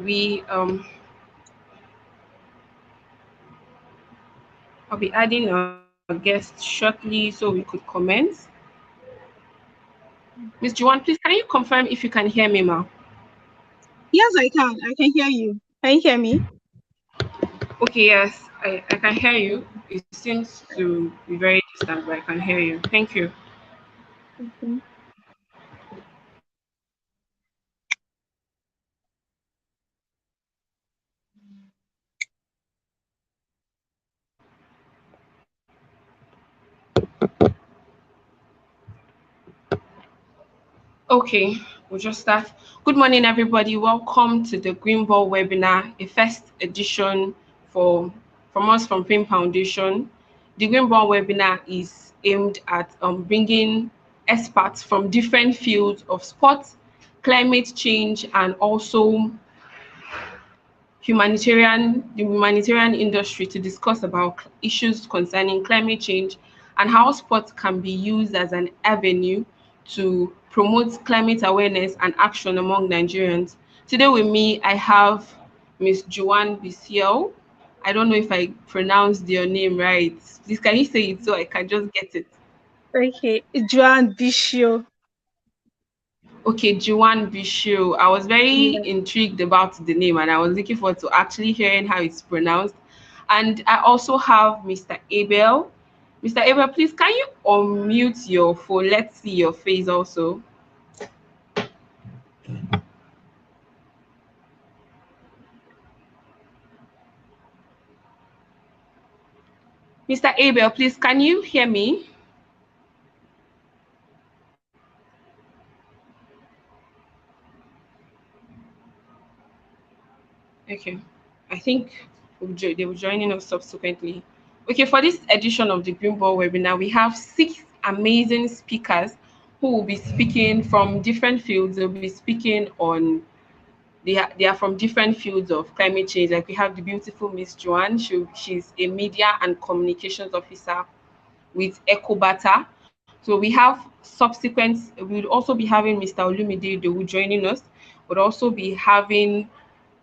we I'll be adding our guest shortly so we could comment. Miss Joanne, please can you confirm if you can hear me, ma? Yes, I can. I can hear you. Can you hear me? Okay, yes, I can hear you. It seems to be very distant, but I can hear you. Thank you. Okay. Okay, we'll just start. Good morning, everybody. Welcome to the Green Ball webinar, a first edition for from us from Pim Foundation. The Green Ball webinar is aimed at bringing experts from different fields of sports, climate change, and also the humanitarian industry to discuss about issues concerning climate change and how sports can be used as an avenue to promote climate awareness and action among Nigerians. Today with me, I have Miss Joanne Bisiel. I don't know if I pronounced your name right. Please, can you say it so I can just get it? Okay. Joan Bishio. Okay, Juwan Bishu. I was very Yeah. intrigued about the name and I was looking forward to actually hearing how it's pronounced. And I also have Mr. Abel. Mr. Abel, please can you unmute your phone? Let's see your face also. Mr. Abel, please can you hear me? Okay. I think they will join in us subsequently. Okay, for this edition of the Green Ball webinar, we have six amazing speakers who will be speaking from different fields. They'll be speaking on they are from different fields of climate change. Like we have the beautiful Miss Joanne. She's a media and communications officer with Ecobata. So we have subsequent. We'll also be having Mr. Olumide Dowu joining us. We'll also be having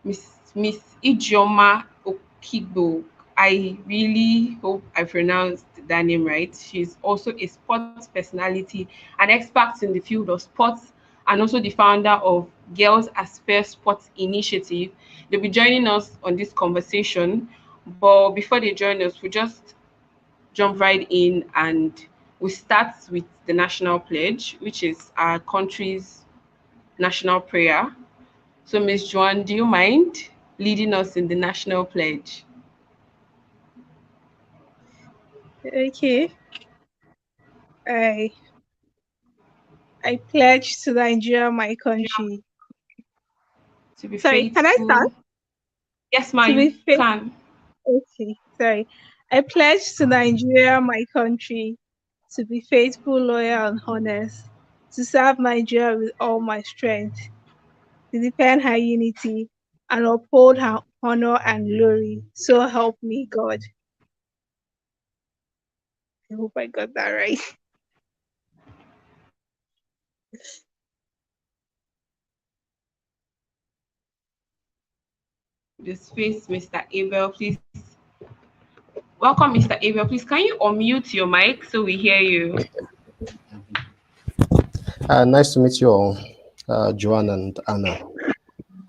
Miss Ijeoma Okigbo. I really hope I pronounced that name right. She's also a sports personality, an expert in the field of sports, and also the founder of Girls Aspire Sports Initiative. They'll be joining us on this conversation. But before they join us, we just jump right in and we start with the national pledge, which is our country's national prayer. So, Miss Joanne, do you mind leading us in the national pledge? Okay. I I pledge to Nigeria, my country. To be Sorry, can I start? faithful. Yes, ma, To be you faith. can. Okay. Sorry. I pledge to Nigeria, my country, to be faithful, loyal, and honest, to serve Nigeria with all my strength, to defend her unity, and uphold her honor and glory. So help me, God. I hope I got that right. This face, Mr. Abel, please. Welcome, Mr. Abel. Please, can you unmute your mic so we hear you? Nice to meet you all, Joanne and Anna.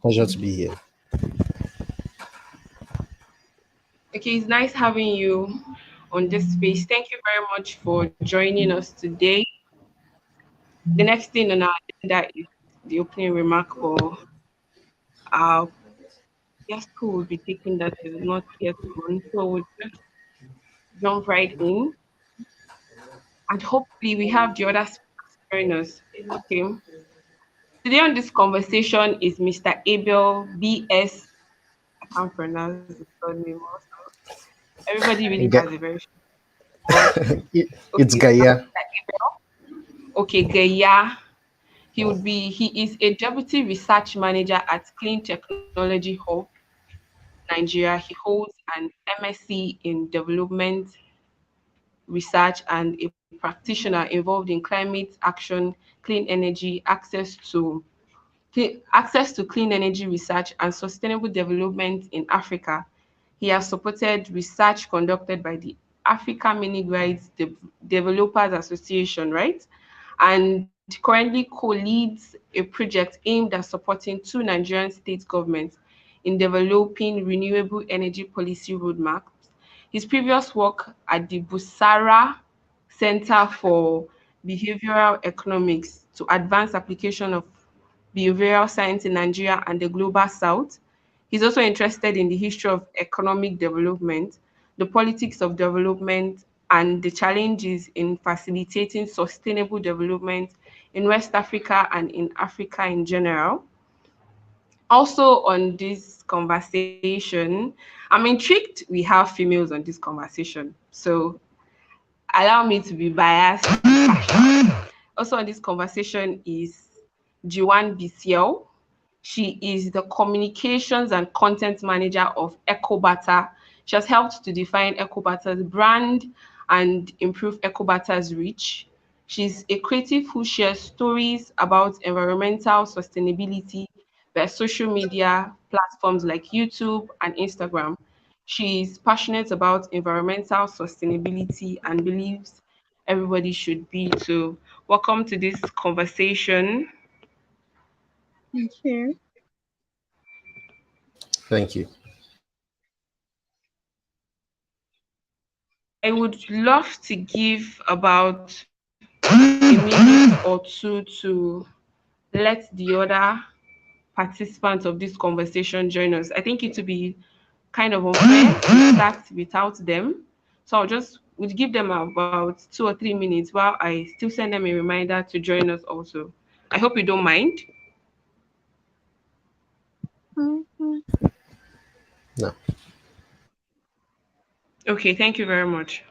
Pleasure to be here. Okay, it's nice having you on this space. Thank you very much for joining us today. The next thing on our agenda is the opening remark for our guest who will be taking that is not yet on. So we'll just jump right in and hopefully we have the other speakers join us. Okay. Today on this conversation is Mr. Abel B.S. I can't pronounce the surname also. Everybody really has a Ga- very short but it's okay, so Gaia. Mr. Abel. Okay, Gaya. He is a deputy research manager at Clean Technology Hub, Nigeria. He holds an MSc in development research and a practitioner involved in climate action, clean energy, access to access to clean energy research and sustainable development in Africa. He has supported research conducted by the Africa Mini Grids Developers Association, right? And currently co-leads a project aimed at supporting two Nigerian state governments in developing renewable energy policy roadmaps. His previous work at the Busara Center for Behavioral Economics to advance application of behavioral science in Nigeria and the global south. He's also interested in the history of economic development, the politics of development, and the challenges in facilitating sustainable development in West Africa and in Africa in general. Also, on this conversation, I'm intrigued we have females on this conversation. So, allow me to be biased. Also on this conversation is Jiwan Bisiel. She is the communications and content manager of EcoBatter. She has helped to define EcoBatter's brand and improve EcoBatter's reach. She's a creative who shares stories about environmental sustainability via social media platforms like YouTube and Instagram. She's passionate about environmental sustainability and believes everybody should be. So, welcome to this conversation. Thank you. Thank you. I would love to give about a minute or two to let the other participants of this conversation join us. I think it would be kind of unfair to start without them. So I'll just would give them about 2 or 3 minutes while I still send them a reminder to join us also. I hope you don't mind. Mhm. No. Okay, thank you very much.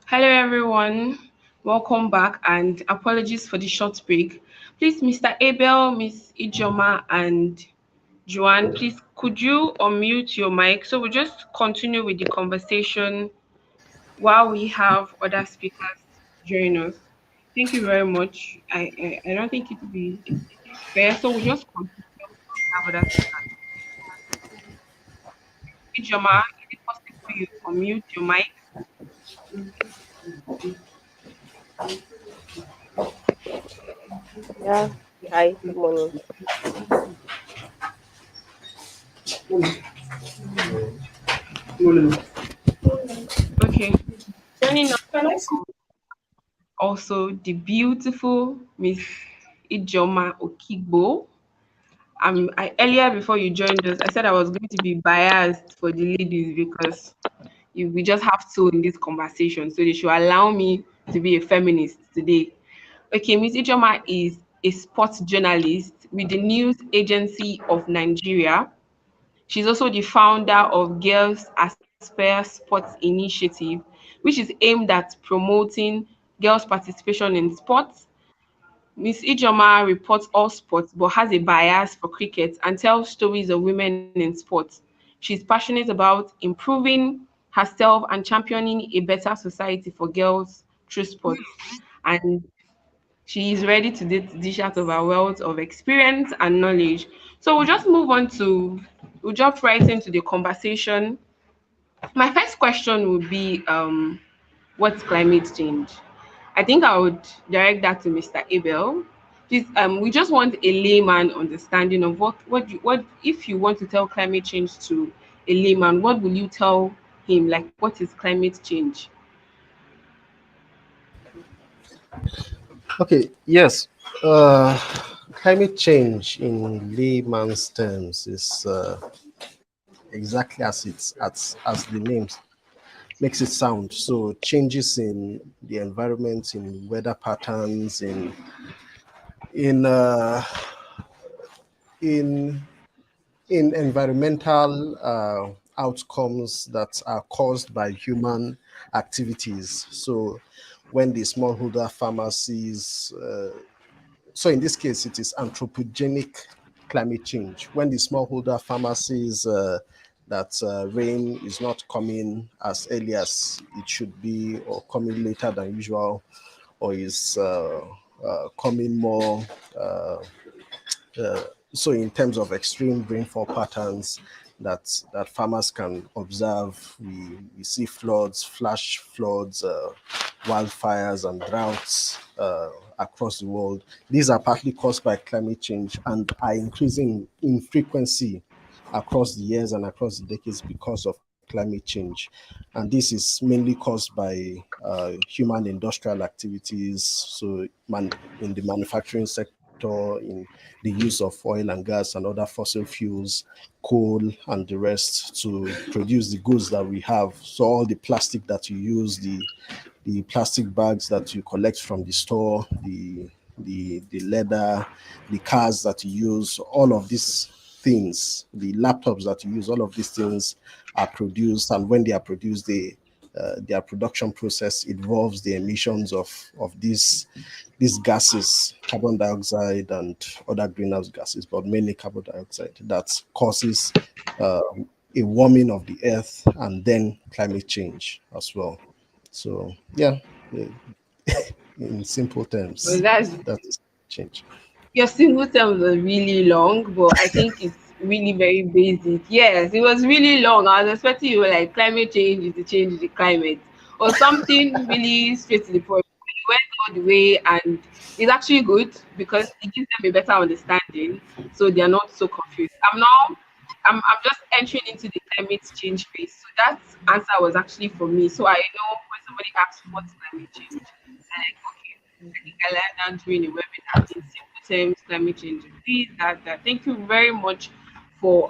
Hello, everyone. Welcome back, and apologies for the short break. Please, Mr. Abel, Miss Ijoma, and Joanne, please could you unmute your mic so we just continue with the conversation while we have other speakers join us. Thank you very much. I don't think it will be fair, so we just continue while we have other speakers. Ijoma, is it possible you unmute your mic? Yeah. Hi, good morning. Okay. Joining us also the beautiful Miss Ijoma Okigbo. Earlier before you joined us, I said I was going to be biased for the ladies because we just have to in this conversation, so they should allow me to be a feminist today. Okay, Miss Ijoma is a sports journalist with the news agency of Nigeria. She's also the founder of Girls Aspire Sports Initiative, which is aimed at promoting girls' participation in sports. Miss Ijoma reports all sports but has a bias for cricket and tells stories of women in sports. She's passionate about improving herself and championing a better society for girls through sports. And she is ready to dish out of her wealth of experience and knowledge. So we'll jump right into the conversation. My first question would be what's climate change? I think I would direct that to Mr. Abel. Please, we just want a layman understanding of what if you want to tell climate change to a layman, what will you tell him? Like, what is climate change? Okay, yes. Uh, Climate change in layman's terms is exactly as the name makes it sound. So changes in the environment, in weather patterns, in uh, in in environmental outcomes that are caused by human activities. So when the smallholder farmer sees so in this case, it is anthropogenic climate change. When the smallholder farmer sees that rain is not coming as early as it should be, or coming later than usual, or is coming more uh, uh, so in terms of extreme rainfall patterns that farmers can observe, we see floods, flash floods, wildfires, and droughts across the world. These are partly caused by climate change and are increasing in frequency across the years and across the decades because of climate change. And this is mainly caused by human industrial activities, so in the manufacturing sector, in the use of oil and gas and other fossil fuels, coal, and the rest to produce the goods that we have. So all the plastic that you use, the plastic bags that you collect from the store, the leather, the cars that you use, all of these things, the laptops that you use, all of these things are produced, and when they are produced, their production process involves the emissions of these gases, carbon dioxide and other greenhouse gases, but mainly carbon dioxide, that causes uh, a warming of the earth and then climate change as well. So yeah, in simple Well, terms, that's that is change. your single terms was really long, but I think it's really very basic. Yes, it was really long. I was expecting you were like climate change is the change in the climate or something really straight to the point. You went all the way, and it's actually good because it gives them a better understanding, so they are not so confused. I'm just entering into the climate change phase. So that answer was actually for me. So I know when somebody asks what's climate change, I'm like, okay, I think I learned that during a webinar in simple terms, climate change, this, that, that. Thank you very much for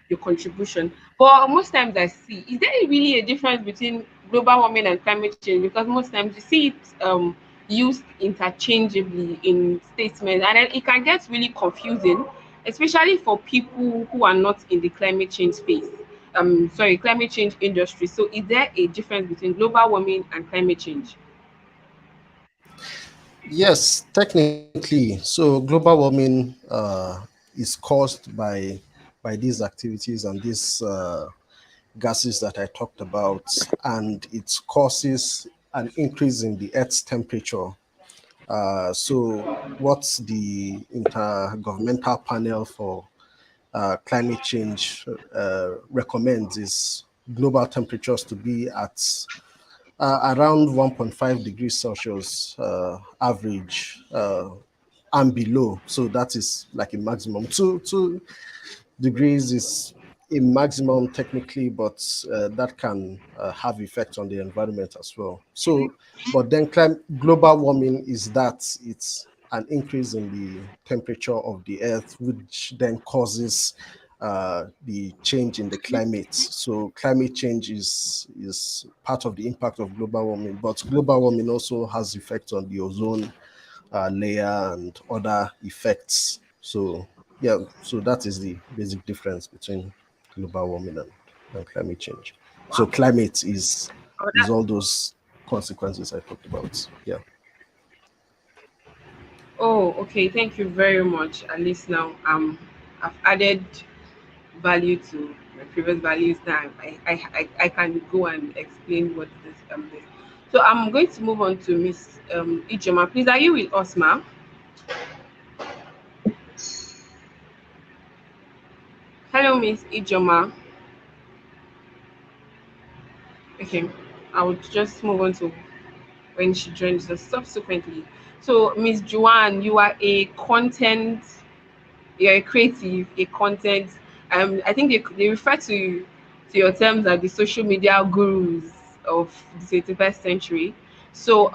your contribution. But most times I see, is there really a difference between global warming and climate change? Because most times you see it used interchangeably in statements, and then it can get really confusing, especially for people who are not in the climate change space. climate change industry. So is there a difference between global warming and climate change? Yes, technically. So global warming is caused by these activities and these gases that I talked about, and it causes an increase in the Earth's temperature. So what the Intergovernmental Panel for Climate Change recommends is global temperatures to be at around 1.5 degrees Celsius average and below. So that is like a maximum. Two degrees is a maximum technically, but that can have effect on the environment as well. So, but then global warming is that it's an increase in the temperature of the earth, which then causes the change in the climate. So climate change is part of the impact of global warming, but global warming also has effect on the ozone layer and other effects. So yeah, so that is the basic difference between global warming and climate change. So Wow. climate Oh, is all those consequences I talked about. Yeah. oh, okay. Thank you very much. At least now, I've added value to my previous values. Now I can go and explain what this. So I'm going to move on to Miss Ijoma. Please, are you with us, ma'am? Hello, Miss Ijoma. Okay, I will just move on to when she joins us subsequently. So, Miss Joanne, you are a content, you're a creative, a content. I think they refer to your terms as the social media gurus of the 21st century. So,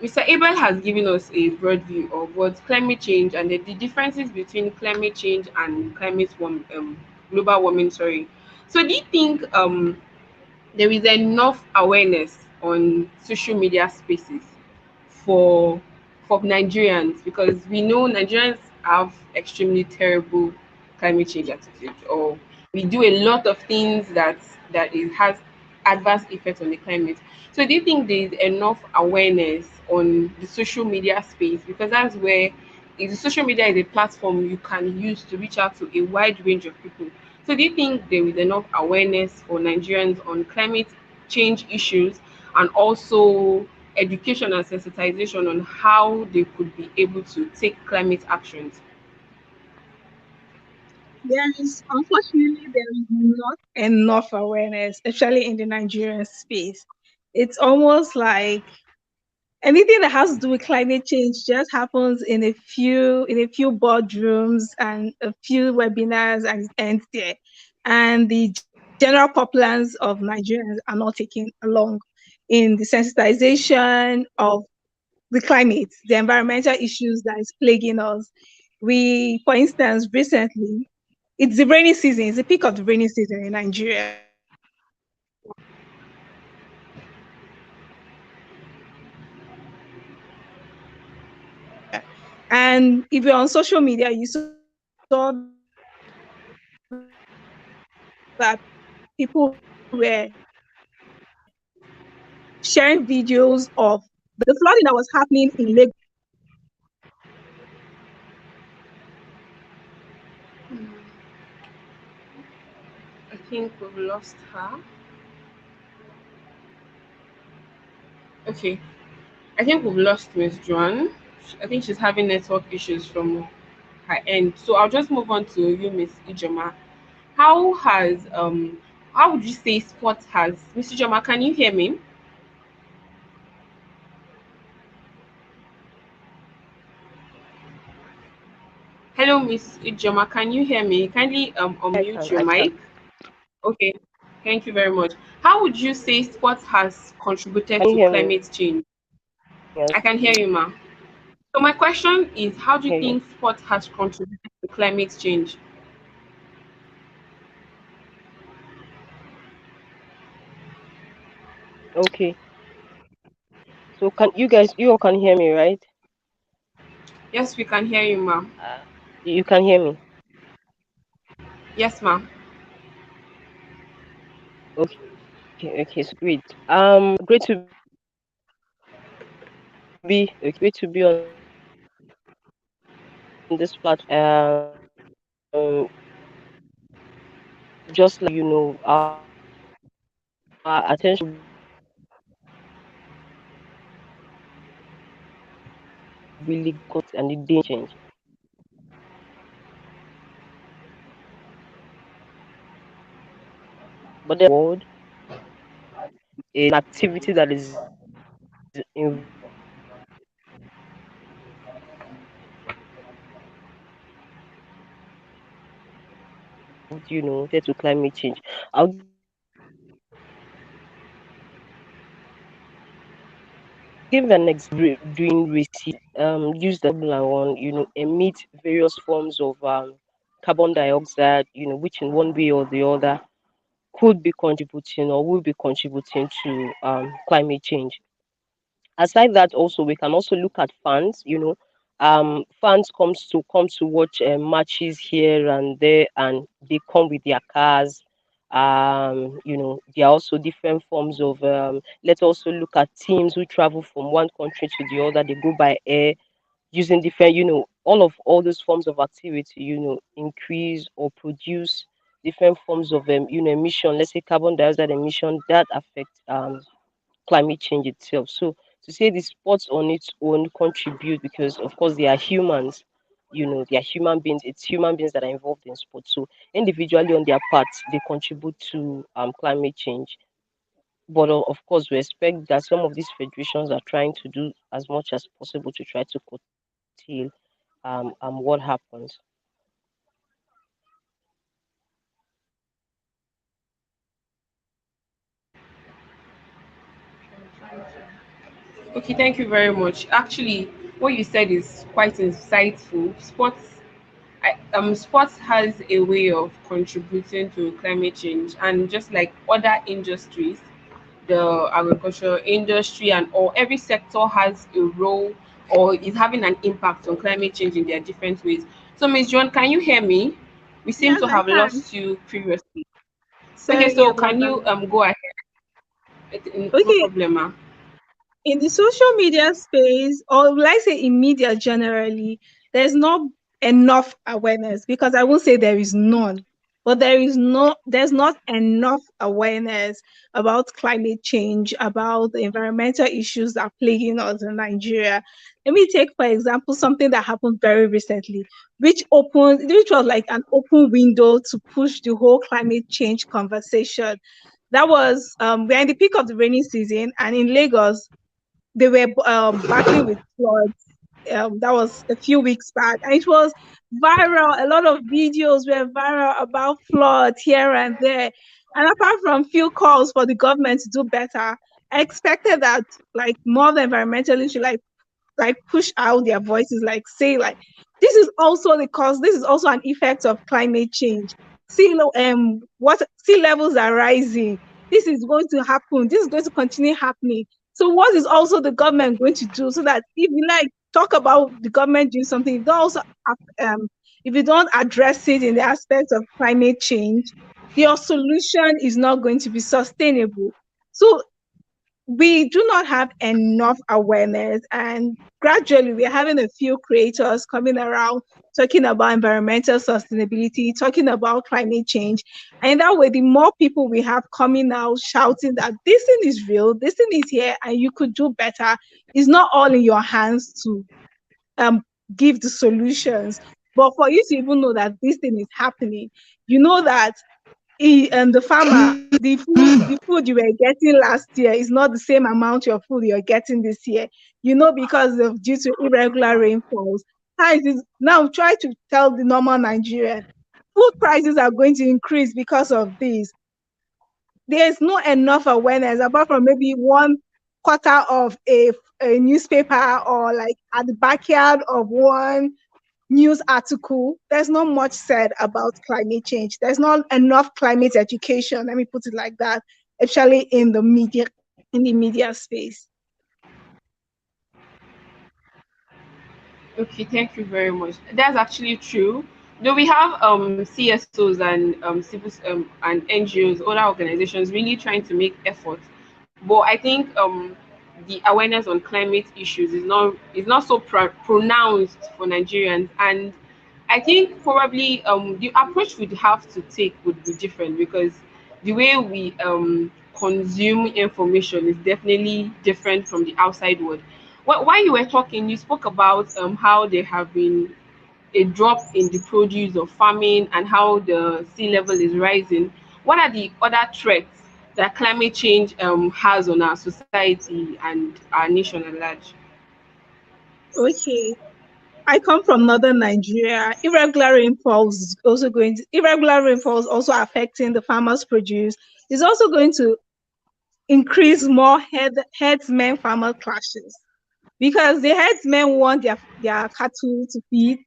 Mr. Abel has given us a broad view of what climate change and the differences between climate change and global warming. Sorry. So, do you think there is enough awareness on social media spaces for Nigerians, because we know Nigerians have extremely terrible climate change attitude, or we do a lot of things that it has adverse effects on the climate. So do you think there is enough awareness on the social media space, because that's where if the social media is a platform you can use to reach out to a wide range of people. So do you think there is enough awareness for Nigerians on climate change issues, and also education and sensitization on how they could be able to take climate actions? Yes, unfortunately, there is not enough awareness, especially in the Nigerian space. It's almost like anything that has to do with climate change just happens in a few boardrooms and a few webinars and it ends there. And the general populace of Nigerians are not taking along in the sensitization of the climate, the environmental issues that is plaguing us. We, for instance, recently, it's the rainy season, it's the peak of the rainy season in Nigeria. And if you're on social media, you saw that the flooding that was happening in Lagos. And if you're on social media, you saw that people were sharing videos of the flooding that was happening in Lagos. I think we've lost her. Okay, I think we've lost Miss Joanne. I think she's having network issues from her end. So I'll just move on to you, Miss Ijoma. How has how would you say sports has Miss Ijoma, can you hear me? Hello, Miss Ijoma, can you hear me? Kindly unmute your I can. mic. Okay, thank you very much. How would you say sports has contributed Can you to hear me? climate change? I Yes, can hear you, ma. So my question is, how do you hear you. think sport has contributed to climate change? Okay. So can you all can hear me, right? Yes, we can hear you, ma. You can hear me. Yes, ma. Okay, so great. Great to be on this platform. Just like our attention really got and it didn't change. But the world is an activity that is involved, related to climate change. I'll give an doing research, use the Formula One, emit various forms of carbon dioxide, which in one way or the other could be contributing or will be contributing to climate change. Aside that, also we can also look at fans. Fans come to watch matches here and there, and they come with their cars. There are also different forms of. Let's also look at teams who travel from one country to the other. They go by air using different, all those forms of activity, increase or produce different forms of emission. Let's say carbon dioxide emission that affect climate change itself. So to say the sports on its own contribute because of course they are humans, they are human beings. It's human beings that are involved in sports. So individually on their parts, they contribute to climate change. But of course, we expect that some of these federations are trying to do as much as possible to try to curtail what happens. Okay, thank you very much. Actually, what you said is quite insightful. Sports has a way of contributing to climate change, and just like other industries, the agricultural industry and all, every sector has a role or is having an impact on climate change in their different ways. So, Miss John, can you hear me? We seem Yes, to I have can. lost you previously. Okay, Sorry so about can that. you go ahead? No Okay, problem, ma'am. in the social media space, or will I say in media generally, there's not enough awareness, because I won't say there is none, but there's not enough awareness about climate change, about the environmental issues that are plaguing us in Nigeria. Let me take, for example, something that happened very recently, which was like an open window to push the whole climate change conversation. That was we're in the peak of the rainy season, and in Lagos, they were battling with floods. That was a few weeks back, and it was viral. A lot of videos were viral about floods here and there. And apart from few calls for the government to do better, I expected that like more the environmentalists should like push out their voices, like say like this is also an effect of climate change. What sea levels are rising. This is going to happen. This is going to continue happening. So what is also the government going to do, so that if we like talk about the government doing something, if don't also if you don't address it in the aspect of climate change, your solution is not going to be sustainable. So we do not have enough awareness, and gradually we're having a few creators coming around talking about environmental sustainability, talking about climate change. And that way, the more people we have coming out shouting that this thing is real, this thing is here, and you could do better, it's not all in your hands to um give the solutions. But for you to even know that this thing is happening, you know that the farmer, the food you were getting last year is not the same amount of food you're getting this year. Because of due to irregular rainfalls. How is it now? Try to tell the normal Nigerian food prices are going to increase because of this. There's not enough awareness apart from maybe one quarter of a newspaper, or like at the backyard of one news article. There's not much said about climate change. There's not enough climate education, let me put it like that, especially in the media space. Okay, thank you very much. That's actually true. Though we have CSOs and civil and NGOs, other organizations really trying to make efforts, but I think the awareness on climate issues is not so pronounced for Nigerians, and I think probably the approach we'd have to take would be different because the way we consume information is definitely different from the outside world. While you were talking, you spoke about how there have been a drop in the produce of farming and how the sea level is rising. What are the other threats that climate change has on our society and our nation at large? Okay. I come from northern Nigeria. Irregular rainfalls also affecting the farmers' produce. Is also going to increase more herdsmen farmer clashes because the herdsmen want their cattle to feed,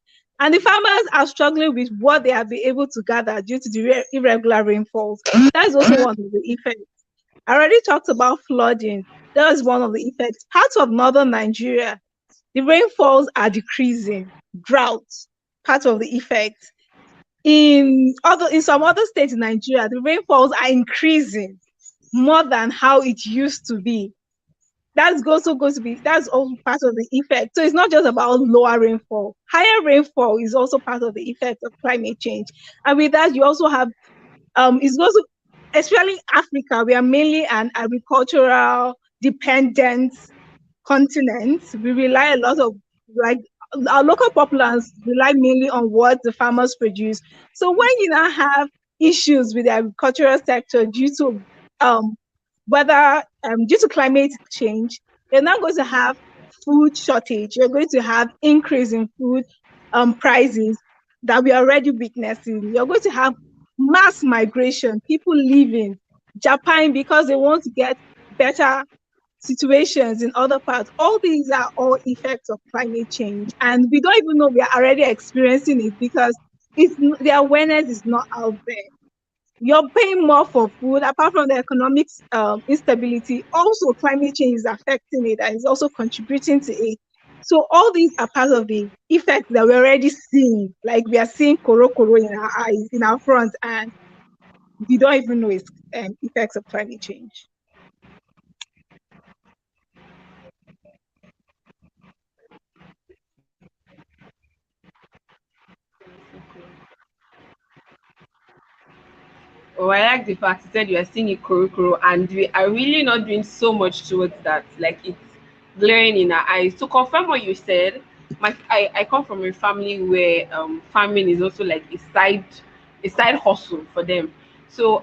and the farmers are struggling with what they have been able to gather due to the irregular rainfalls. That is also one of the effects. I already talked about flooding. That is one of the effects. Parts of northern Nigeria, the rainfalls are decreasing. Droughts, part of the effect. In some other states in Nigeria, the rainfalls are increasing more than how it used to be. That's also part of the effect. So it's not just about lower rainfall. Higher rainfall is also part of the effect of climate change. And with that, you also have it's also, especially Africa, we are mainly an agricultural dependent continent. We rely a lot of, like, our local populace rely mainly on what the farmers produce. So when you now have issues with the agricultural sector um due to climate change, you're now going to have food shortage. You're going to have increase in food prices that we are already witnessing. You're going to have mass migration, people leaving Japan because they want to get better situations in other parts. All these are all effects of climate change, and we don't even know we are already experiencing it because the awareness is not out there. You're paying more for food, apart from the economic instability. Also, climate change is affecting it and is also contributing to it. So all these are part of the effects that we're already seeing. Like we are seeing koro koro in our eyes, in our front, and we don't even know it's effects of climate change. Oh, I like the fact you said you are seeing it kuro, and we are really not doing so much towards that. Like it's glaring in our eyes. To confirm what you said, I come from a family where farming is also like a side hustle for them. So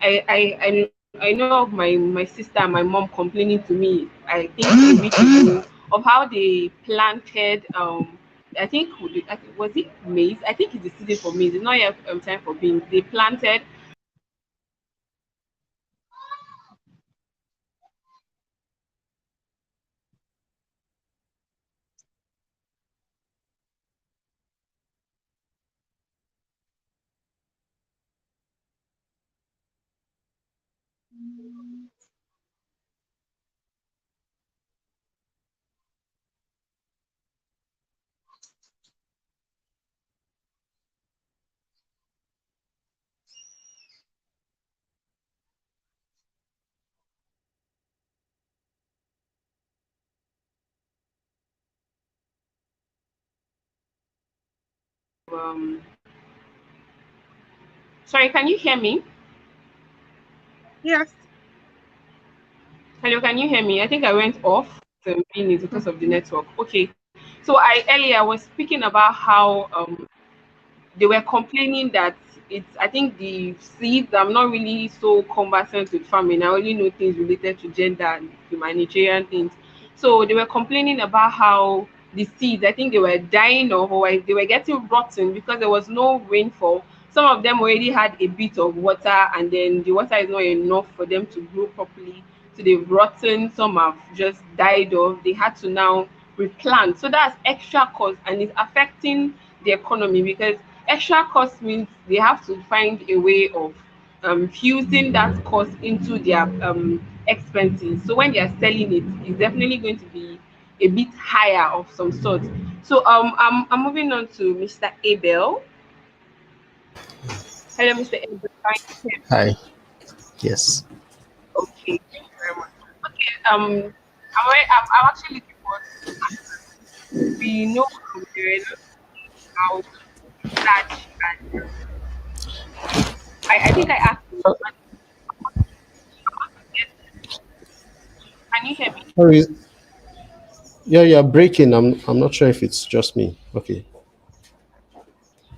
I know of my sister and my mom complaining to me, I think a week ago, of how they planted I think was it maize? I think it's the season for maize. It's not yet time for beans. They planted. Um, Sorry, can you hear me? Yes. Hello, can you hear me? I think I went off the minutes because of the Mhm. network. Okay. So I earlier was speaking about how they were complaining that it's I think the seeds, I'm not really so conversant with farming. I only know things related to gender and humanitarian things. So they were complaining about how the seeds, I think they were dying off, or they were getting rotten because there was no rainfall. Some of them already had a bit of water, and then the water is not enough for them to grow properly. So they've rotten, some have just died off. They had to now replant. So that's extra cost, and it's affecting the economy because extra cost means they have to find a way of fusing that cost into their expenses. So when they are selling it, it's definitely going to be a bit higher of some sort. So I'm moving on to Mr. Abel. Hello, Mr. Edward. Can you hear Hi. Yes. me? Okay, thank you very much. Okay, I'm actually looking forward to this answer. We know there are a lot of things about research, and I think I asked you, I want to get, can you hear me? Sorry. Yeah, you're breaking. I'm not sure if it's just me. Okay.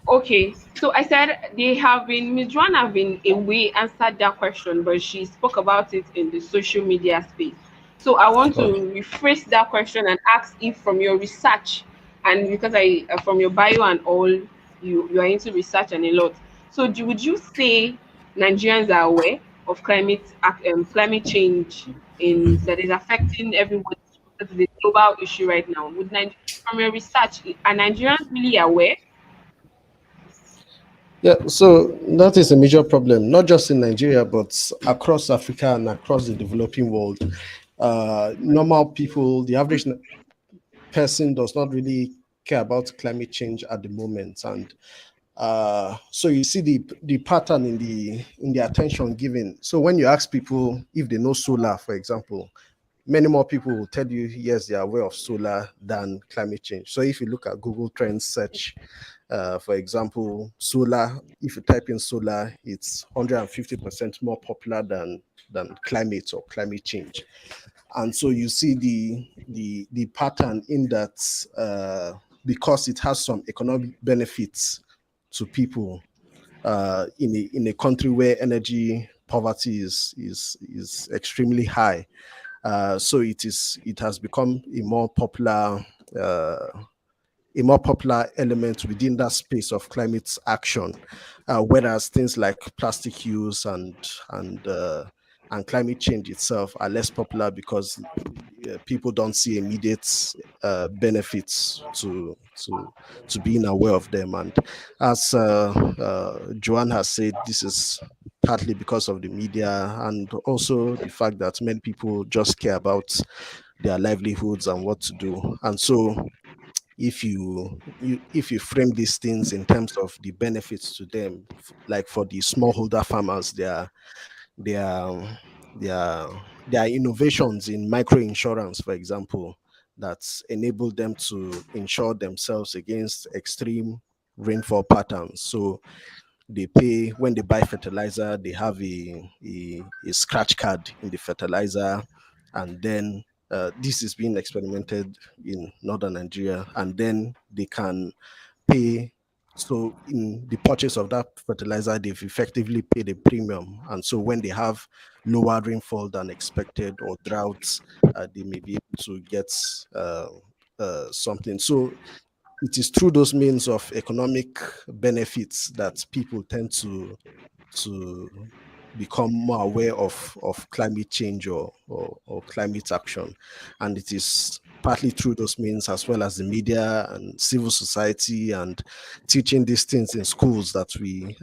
Okay, so I said they have been, Ms. Joanne have been away answered that question, but she spoke about it in the social media space. So I want to Oh. rephrase that question and ask if from your research, and because from your bio and all, you are into research and a lot. So would you say Nigerians are aware of climate change in that is affecting everyone? Because it's a global issue right now. From your research, are Nigerians really aware? Yeah, so that is a major problem, not just in Nigeria, but across Africa and across the developing world. Normal people, the average person does not really care about climate change at the moment. And so you see the pattern in the attention given. So when you ask people if they know solar, for example, many more people will tell you yes, they are aware of solar than climate change. So if you look at Google Trends search, for example, solar, if you type in solar, it's 150% more popular than climate or climate change. And so you see the pattern in that, because it has some economic benefits to people, in a country where energy poverty is extremely high. So it has become uh, a more popular element within that space of climate action, whereas things like plastic use and climate change itself are less popular because people don't see immediate benefits to being aware of them. And as Joanne has said, this is partly because of the media and also the fact that many people just care about their livelihoods and what to do. And so if you frame these things in terms of the benefits to them, like for the smallholder farmers, there are there are there are innovations in micro insurance, for example, that enable them to insure themselves against extreme rainfall patterns. So they pay when they buy fertilizer, they have a scratch card in the fertilizer, and then this is being experimented in northern Nigeria, and then they can pay. So in the purchase of that fertilizer, they've effectively paid a premium. And so when they have lower rainfall than expected or droughts, they may be able to get something. So it is through those means of economic benefits that people tend to become more aware of climate change or climate action. And it is partly through those means, as well as the media and civil society and teaching these things in schools, that we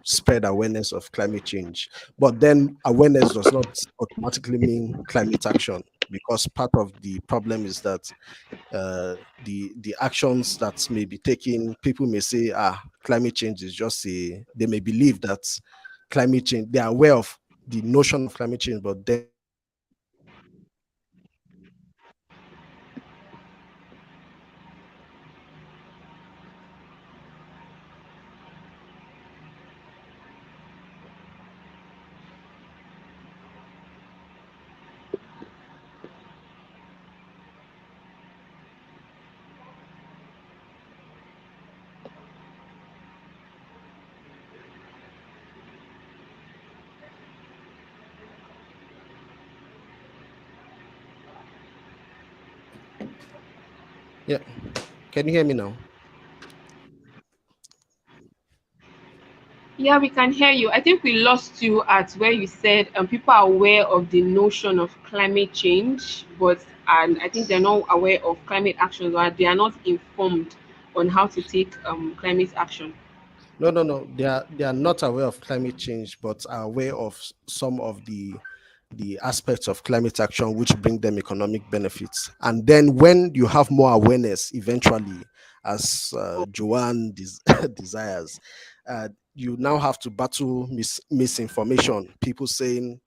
spread awareness of climate change. But then awareness does not automatically mean climate action, because part of the problem is that the actions that may be taken, people may say, climate change is just they may believe that climate change, they are aware of the notion of climate change, but then yeah. Can you hear me now? Yeah, we can hear you. I think we lost you at where you said people are aware of the notion of climate change, but and I think they're not aware of climate actions, or they are not informed on how to take climate action. No, no, no. They are not aware of climate change, but are aware of some of the aspects of climate action which bring them economic benefits. And then when you have more awareness, eventually, as Joanne desires, you now have to battle misinformation. People saying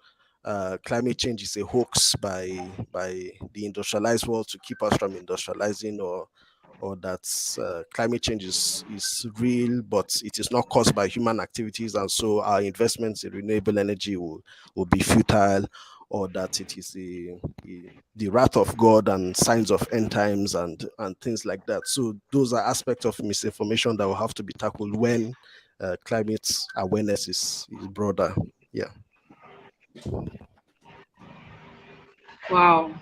climate change is a hoax by the industrialized world to keep us from industrializing, or that climate change is real, but it is not caused by human activities, and so our investments in renewable energy will be futile, or that it is the wrath of God and signs of end times and things like that. So those are aspects of misinformation that will have to be tackled when climate awareness is broader. Yeah. Wow.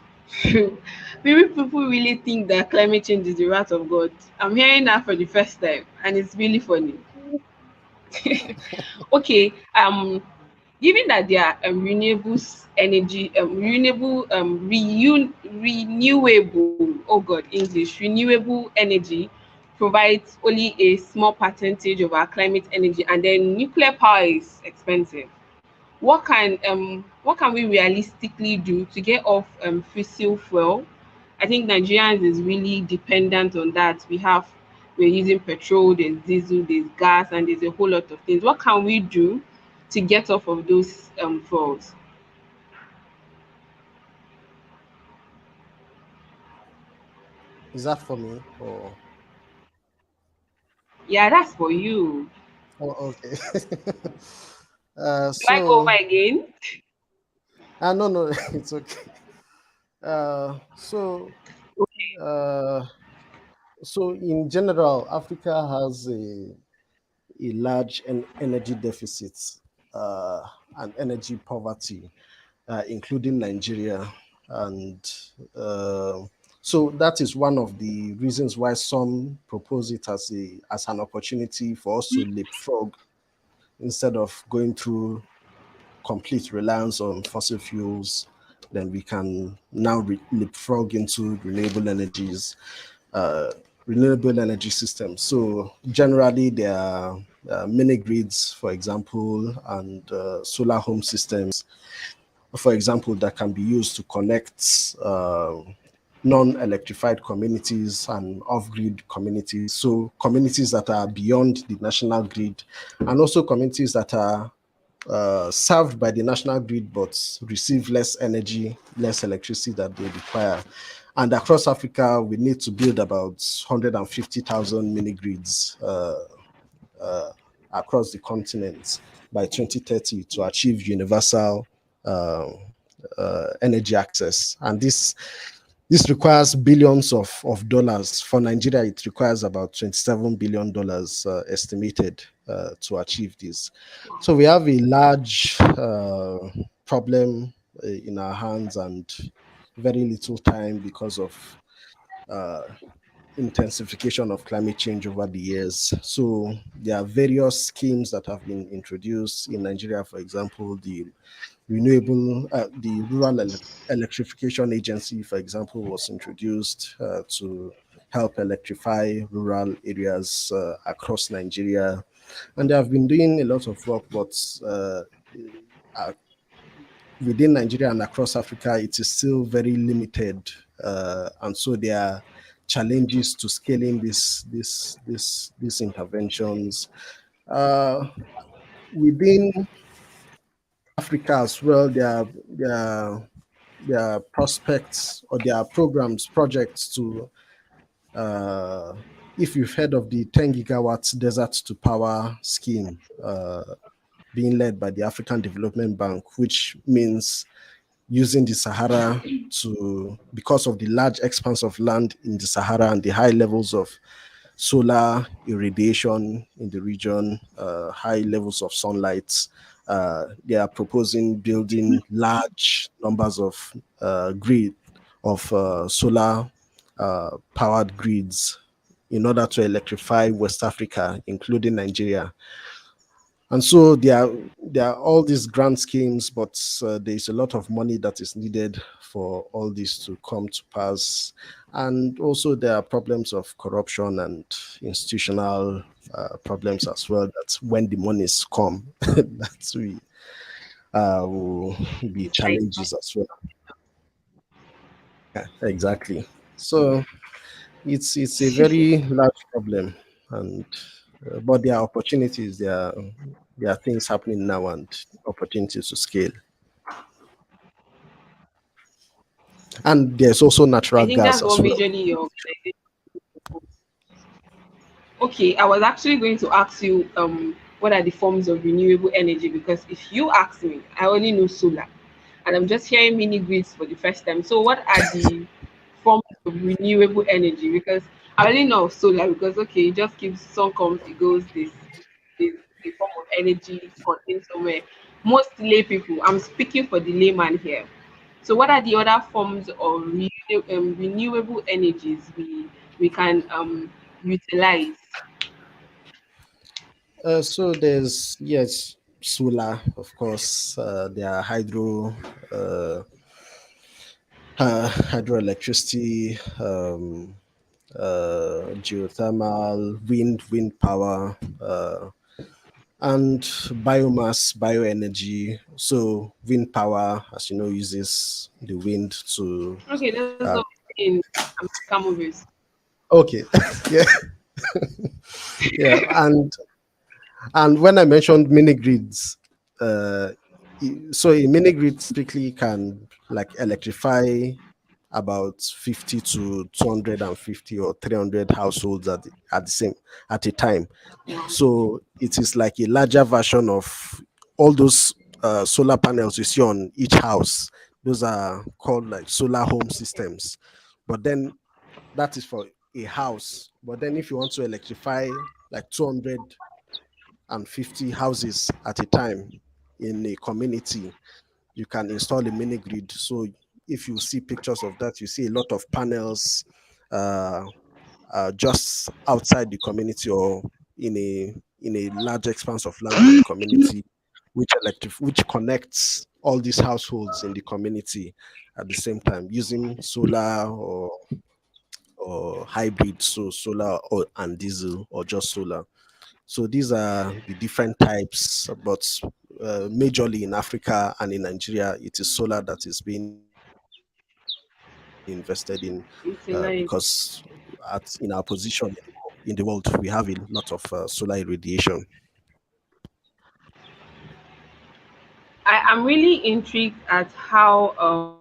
Maybe people really think that climate change is the wrath of God. I'm hearing that for the first time, and it's really funny. Okay, given that there are energy, renewable, oh God, English, renewable energy provides only a small percentage of our climate energy, and then nuclear power is expensive. What can we realistically do to get off fossil fuel? I think Nigerians is really dependent on that. We're using petrol, there's diesel, there's gas, and there's a whole lot of things. What can we do to get off of those fuels? Is that for me or? Yeah, that's for you. Oh, okay. Do I go over So, again? no, no, it's okay. Uh, so, Okay. uh, so in general, Africa has a large energy deficit uh, and energy poverty, including Nigeria. And so that is one of the reasons why some propose it as an opportunity for us to leapfrog instead of going through complete reliance on fossil fuels. Then we can now leapfrog into uh, renewable energy systems. So generally, there are mini grids, for example, and solar home systems, for example, that can be used to connect non-electrified communities and off-grid communities. So communities that are beyond the national grid, and also communities that are served by the national grid but receive less energy, less electricity that they require. And across Africa, we need to build about 150,000 mini grids uh, across the continent by 2030 to achieve universal uh, energy access. And this requires billions of dollars. For Nigeria, it requires about $27 billion estimated to achieve this. So we have a large problem in our hands and very little time because of uh, intensification of climate change over the years. So there are various schemes that have been introduced in Nigeria. For example, the Rural Electrification Agency, for example, was introduced to help electrify rural areas across Nigeria. And they have been doing a lot of work, but uh, within Nigeria and across Africa, it is still very limited. And so there are challenges to scaling these interventions. Uh, Within Africa as well, there are prospects or there are programs, projects to, uh, if you've heard of the 10 gigawatts desert to power scheme being led by the African Development Bank, which means using the Sahara because of the large expanse of land in the Sahara and the high levels of solar irradiation in the region, high levels of sunlight. They are proposing building large numbers of solar powered grids in order to electrify West Africa, including Nigeria. And so there are all these grant schemes, but there is a lot of money that is needed for all this to come to pass. And also there are problems of corruption and institutional problems as well. That when the monies come, that's we will be challenges as well. Yeah, exactly. So it's a very large problem, and but there are opportunities. There are things happening now and opportunities to scale. And there's also natural I think gas that's as what well. majorly your organization. Okay, I was actually going to ask you what are the forms of renewable energy, because if you ask me, I only know solar, and I'm just hearing mini grids for the first time. So what are the forms of renewable energy? Because I only know of solar, because okay, it just keeps sun comes, it goes, this a form of energy contained somewhere. Most lay people, I'm speaking for the layman here. So what are the other forms of renewable energies we can utilize? So there's, yes, solar, of course. There are hydroelectricity, geothermal, wind power, and biomass, bioenergy. So wind power, as you know, uses the wind to. Okay, that's what Uh, we're saying. American movies. okay, yeah, yeah, and when I mentioned mini grids, uh, so a mini grid typically can like electrify about 50 to 250 or 300 households at the same at a time. Wow. So it is like a larger version of all those solar panels you see on each house. Those are called like solar home systems. But then that is for a house. But then if you want to electrify like 250 houses at a time in a community, you can install a mini grid. So if you see pictures of that, you see a lot of panels uh, just outside the community or in a large expanse of land in the community, which connects all these households in the community at the same time using solar or hybrid, so solar or and diesel or just solar. So these are the different types, but majorly in Africa and in Nigeria, it is solar that is being invested in because in our Utilize. position in the world, we have a lot of solar irradiation. I'm really intrigued at how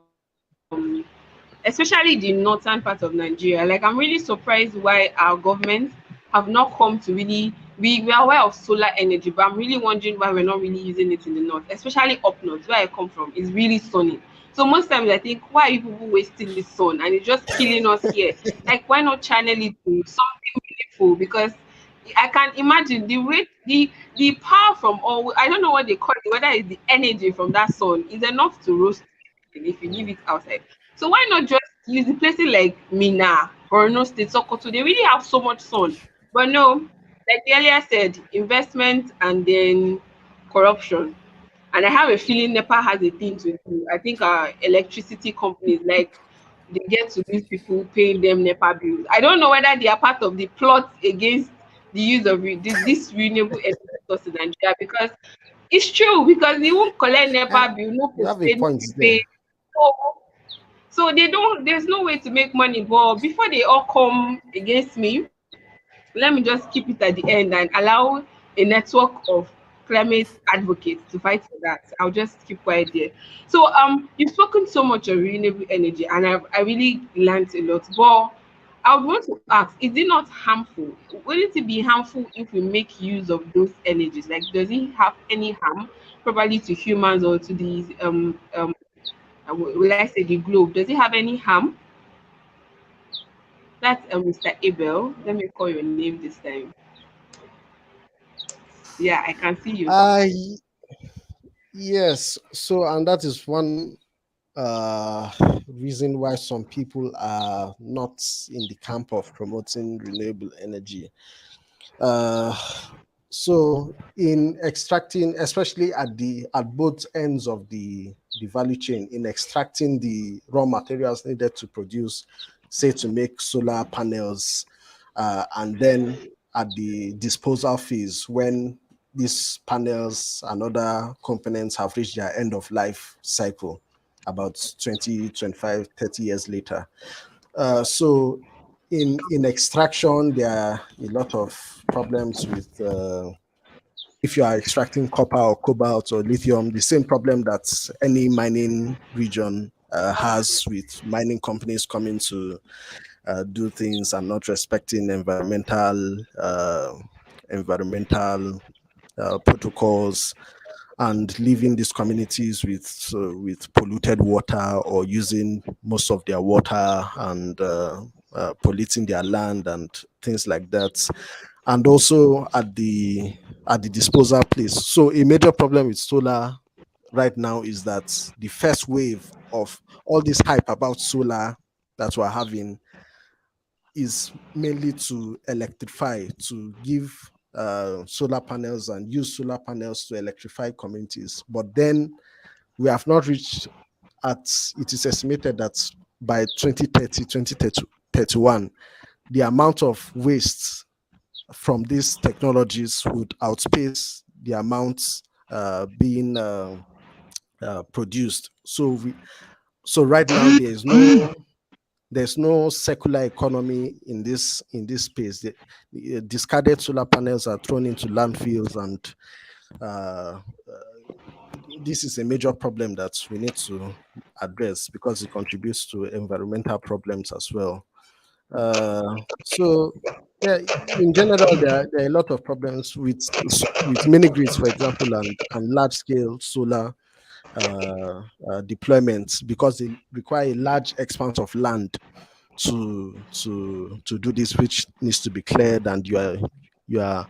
especially the northern part of Nigeria. Like I'm really surprised why our government have not come to really we are aware of solar energy, but I'm really wondering why we're not really using it in the north, especially up north where I come from. It's really sunny. So most times I think, why are you people wasting the sun and it's just killing us here? Like why not channel it to something meaningful? Because I can imagine the rate, the power from all, I don't know what they call it, whether it's the energy from that sun is enough to roast if you leave it outside. So why not just use the places like Mina, Borno State, Sokoto? They really have so much sun. But no, like the earlier said, investment and then corruption. And I have a feeling NEPA has a thing to do. I think our electricity companies, like, they get to these people paying them NEPA bills. I don't know whether they are part of the plot against the use of this renewable energy source in Nigeria, because it's true, because they won't collect Uh, NEPA bill, no you have a postpaid, no point prepaid. there. So, so they don't, there's no way to make money. But before they all come against me, let me just keep it at the end and allow a network of climate advocates to fight for that. I'll just keep quiet there. So you've spoken so much of renewable energy and I really learned a lot. But I would want to ask, is it not harmful? Wouldn't it be harmful if we make use of those energies? Like, does it have any harm, probably to humans or to the will I say the globe? Does it have any harm? That's Mr. Abel. Let me call your name this time. Yeah, I can see you. I Yes. So, and that is one uh, reason why some people are not in the camp of promoting renewable energy. Uh, so, in extracting, especially at both ends of the value chain, in extracting the raw materials needed to produce, say, to make solar panels, and then at the disposal phase when these panels and other components have reached their end of life cycle about 20, 25, 30 years later. So in extraction, there are a lot of problems with if you are extracting copper or cobalt or lithium, the same problem that any mining region has with mining companies coming to do things and not respecting environmental protocols, and leaving these communities with polluted water, or using most of their water and polluting their land and things like that. And also at the disposal place. So a major problem with solar right now is that the first wave of all this hype about solar that we're having is mainly to electrify, to give solar panels and use solar panels to electrify communities. But then we have not reached it is estimated that by 2030, 2031, the amount of waste from these technologies would outpace the amounts being produced. So right now there's no circular economy in this space. The discarded solar panels are thrown into landfills, and uh, this is a major problem that we need to address because it contributes to environmental problems as well. So yeah, in general, there are a lot of problems with mini grids, for example, and large scale solar deployments, because they require a large expanse of land to do this, which needs to be cleared, and you are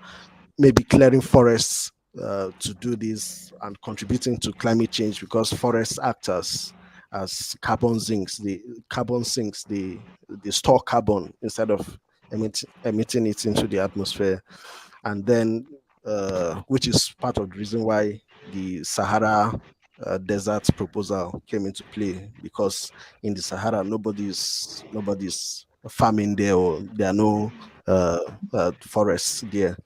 maybe clearing forests to do this, and contributing to climate change, because forests act as carbon sinks. They store carbon instead of emitting it into the atmosphere. And then which is part of the reason why the Sahara desert proposal came into play, because in the Sahara nobody's farming there, or there are no forests there,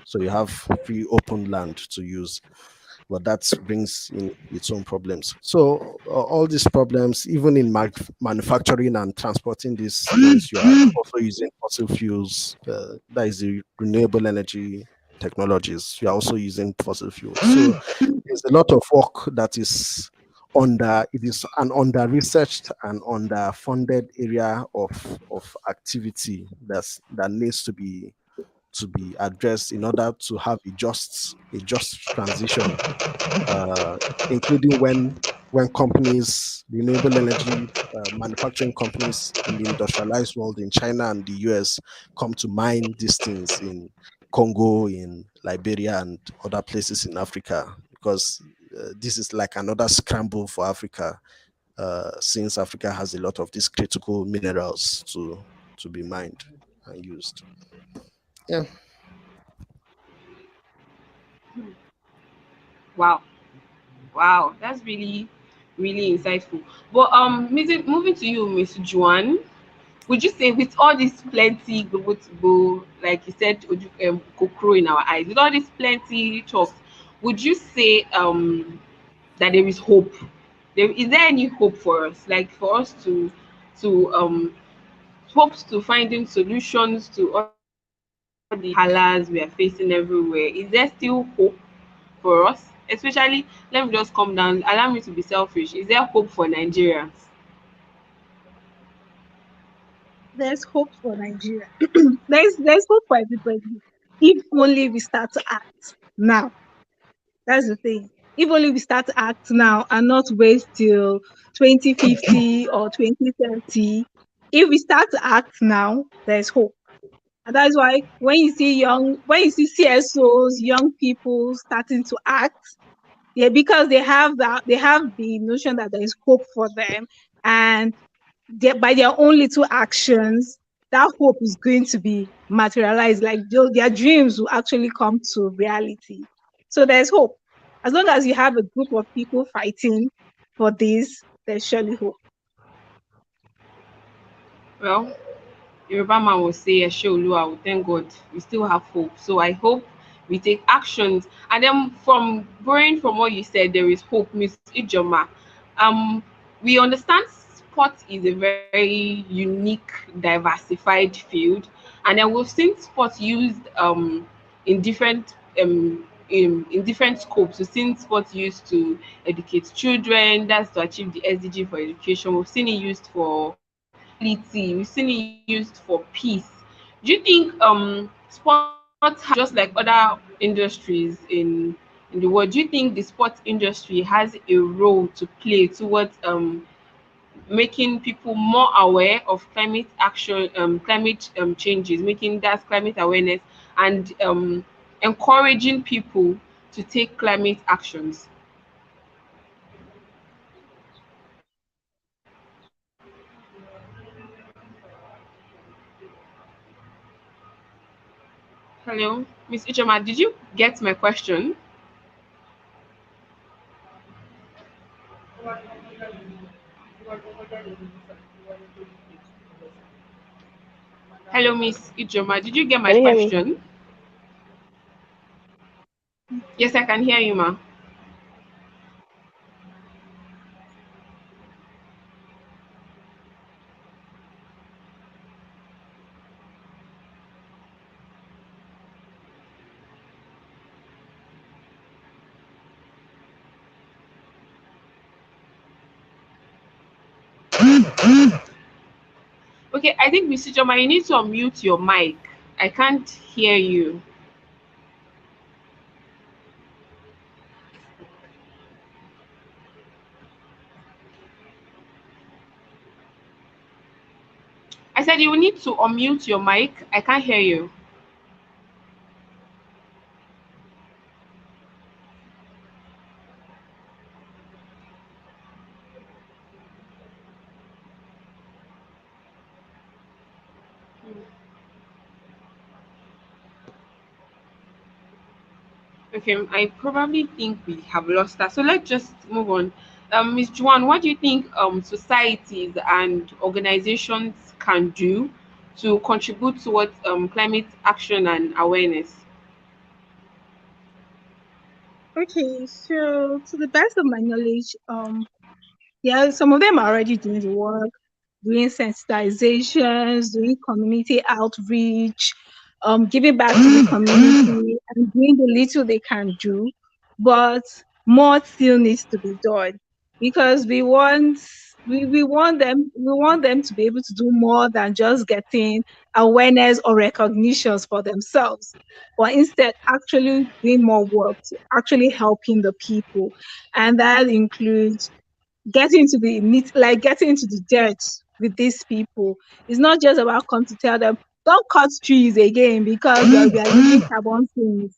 so you have free open land to use. But that brings in its own problems. So all these problems, even in manufacturing and transporting these things, you are also using fossil fuels. That is the renewable energy technologies. You are also using fossil fuels. So there's a lot of work that is it is an under researched and under funded area of activity that needs to be addressed in order to have a just transition, uh, including when companies, renewable energy manufacturing companies in the industrialized world in China and the US come to mine these things in Congo, in Liberia, and other places in Africa, because this is like another scramble for Africa, since Africa has a lot of these critical minerals to be mined and used. Yeah. Wow. Wow, that's really, really insightful. But moving to you, Miss Juan, would you say with all this plenty go, like you said, kokoro in our eyes, with all this plenty talks, would you say that there is hope? Is there any hope for us? Like for us to hopes to finding solutions to all the halas we are facing everywhere? Is there still hope for us? Especially, let me just come down. Allow me to be selfish. Is there hope for Nigerians? There's hope for Nigeria. There's hope for everybody. If only we start to act now. That's the thing. If only we start to act now and not wait till 2050 or 2030. If we start to act now, there's hope. And that's why when you see CSOs, young people starting to act, yeah, because they have the notion that there is hope for them, and by their own little actions, that hope is going to be materialized. Like their dreams will actually come to reality. So there's hope. As long as you have a group of people fighting for this, there's surely hope. Well, Yoruba man will say, Eshe Oluwa, thank God, we still have hope. So I hope we take actions. And then from borrowing from what you said, there is hope, Miss Ijoma. Um, we understand sport is a very unique, diversified field, and then we've seen sports used in different scopes. We've seen sports used to educate children, that's to achieve the SDG for education. We've seen it used for equality. We've seen it used for peace. Do you think sports just like other industries in the world, do you think the sports industry has a role to play towards making people more aware of climate action, climate changes, making that climate awareness, and encouraging people to take climate actions? Hello, Miss Ichoma, did you get my question? Hello, Miss Ichoma, did you get my Can you hear me? question? Yes, I can hear you, ma. Okay, I think Miss Ichoma, you need to unmute your mic. I can't hear you. I said you will need to unmute your mic. I can't hear you. Okay, I probably think we have lost that. So let's just move on. Ms. Juan, what do you think societies and organizations can do to contribute towards climate action and awareness? Okay, so to the best of my knowledge, yeah, some of them are already doing the work, doing sensitizations, doing community outreach, giving back to the community and doing the little they can do. But more still needs to be done because we want them to be able to do more than just getting awareness or recognitions for themselves, but instead actually doing more work to actually helping the people. And that includes getting into the dirt with these people. It's not just about come to tell them, don't cut trees again because we are using carbon sinks.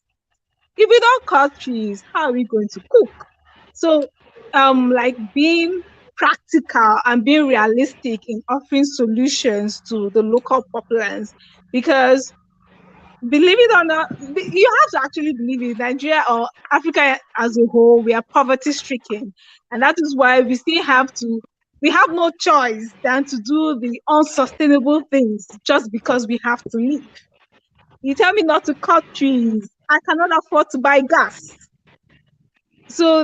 If we don't cut trees, how are we going to cook? So, like being practical and being realistic in offering solutions to the local populace, because believe it or not, you have to actually believe it. Nigeria or Africa as a whole, we are poverty stricken. And that is why we have no choice than to do the unsustainable things just because we have to live. You tell me not to cut trees. I cannot afford to buy gas. So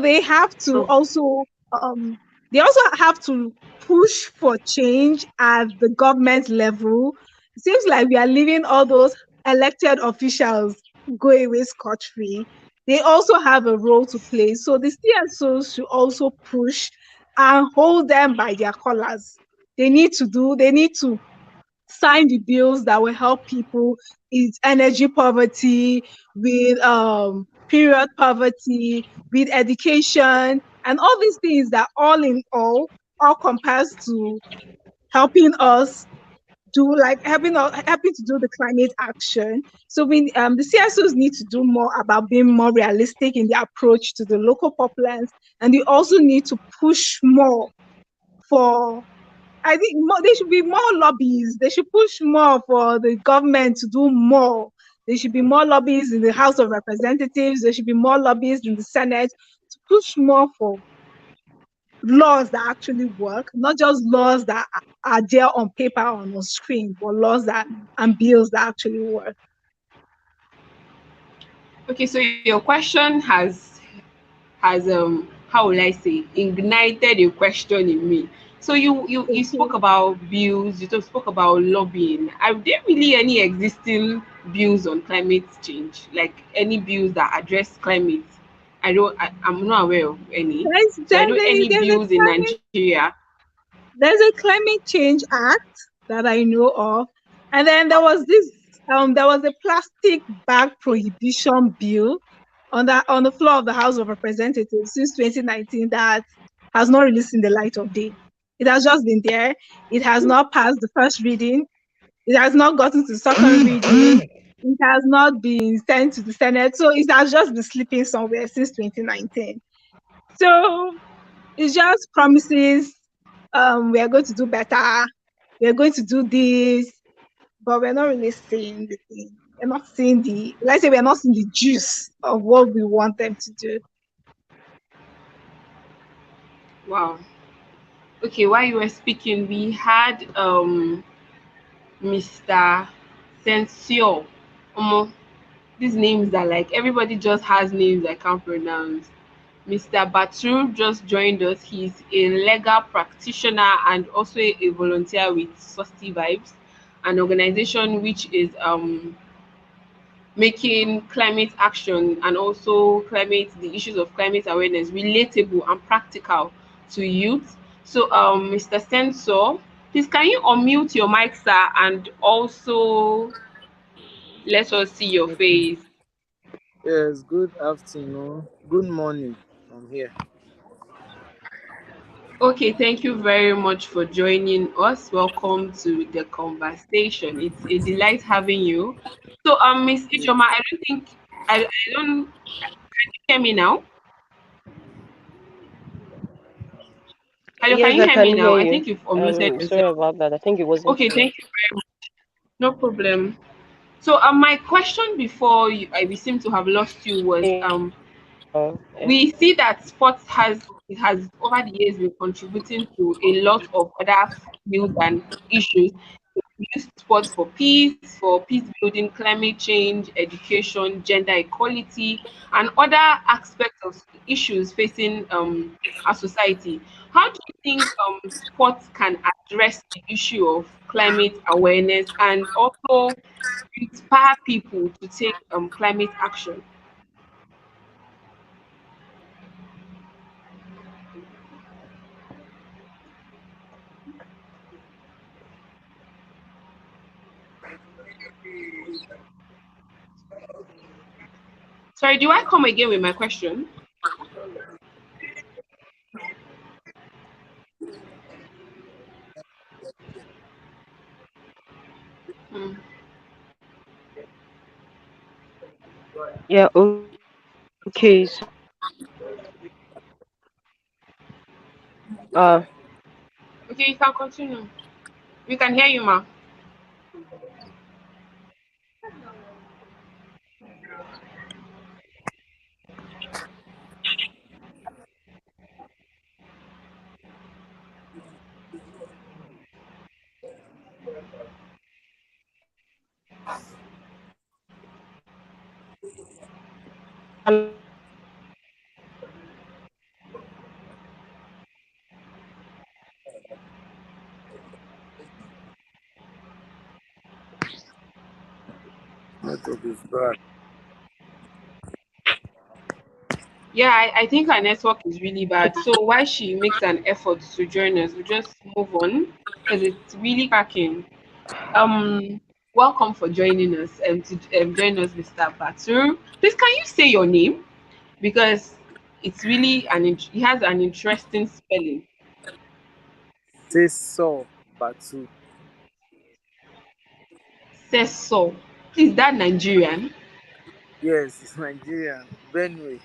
um they also have to push for change at the government level. It seems like we are leaving all those elected officials go away scot-free. They also have a role to play. So the CSOs should also push and hold them by their collars. They need to sign the bills that will help people with energy poverty, with period poverty, with education, and all these things that all compares to helping us helping to do the climate action. So the CSOs need to do more about being more realistic in the approach to the local populace, and they also need to push more for I think there should be more lobbies. They should push more for the government to do more. There should be more lobbies in the House of Representatives. There should be more lobbies in the Senate to push more for laws that actually work, not just laws that are there on paper or on screen, but laws that and bills that actually work. Okay, so your question has how will I say ignited a question in me. So you spoke Okay. about bills, you spoke about lobbying. Are there really any existing bills on climate change? Like any bills that address climate? I'm not aware of any. There's So I there's don't a any there's a bills in climate Nigeria. there's a climate change act that I know of, and then there was a plastic bag prohibition bill on the floor of the House of Representatives since 2019 that has not really seen the light of day. It has just been there. It has not passed the first reading. It has not gotten to the second reading. It has not been sent to the Senate. So it has just been sleeping somewhere since 2019. So it's just promises. We are going to do better. We are going to do this, but we're not really seeing the thing. We're not seeing let's say we're not seeing the juice of what we want them to do. Wow. Okay, while you were speaking, we had Mr. Sensio. These names are like everybody just has names I can't pronounce. Mr. Batu just joined us. He's a legal practitioner and also a volunteer with Susty Vibes, an organization which is making climate action and also the issues of climate awareness relatable and practical to youth. So Mr. Sensor, please can you unmute your mic, sir, and also let us see your Okay. face. Yes, good afternoon. Good morning. I'm here. Okay, thank you very much for joining us. Welcome to the conversation. It's a delight having you. So, Miss Yes, Ijoma, I don't think I don't can you hear me now? Hello, can Yes, you I hear me can now? hear I you. think you've unmuted Sorry yourself. about that. I think it wasn't Okay, clear. thank you. No problem. So, my question before we seem to have lost you was Yeah. we see that sports has over the years been contributing to a lot of other fields and issues. We use sports for peace building, climate change, education, gender equality, and other aspects of issues facing our society. How do you think sports can address the issue of climate awareness and also inspire people to take climate action? Sorry, do I come again with my question? Hmm. Yeah, okay. So, uh, Okay, you can continue. We can hear you, ma. and network is bad. Yeah, I think her network is really bad. So while she makes an effort to join us, we just move on because it's really cracking. Um, welcome for joining us and to join us, Mr. Batur. Please, can you say your name because it's really it has an interesting spelling. Say so, Batu. Says so. Please, that Nigerian. Yes, it's Nigerian. Benue.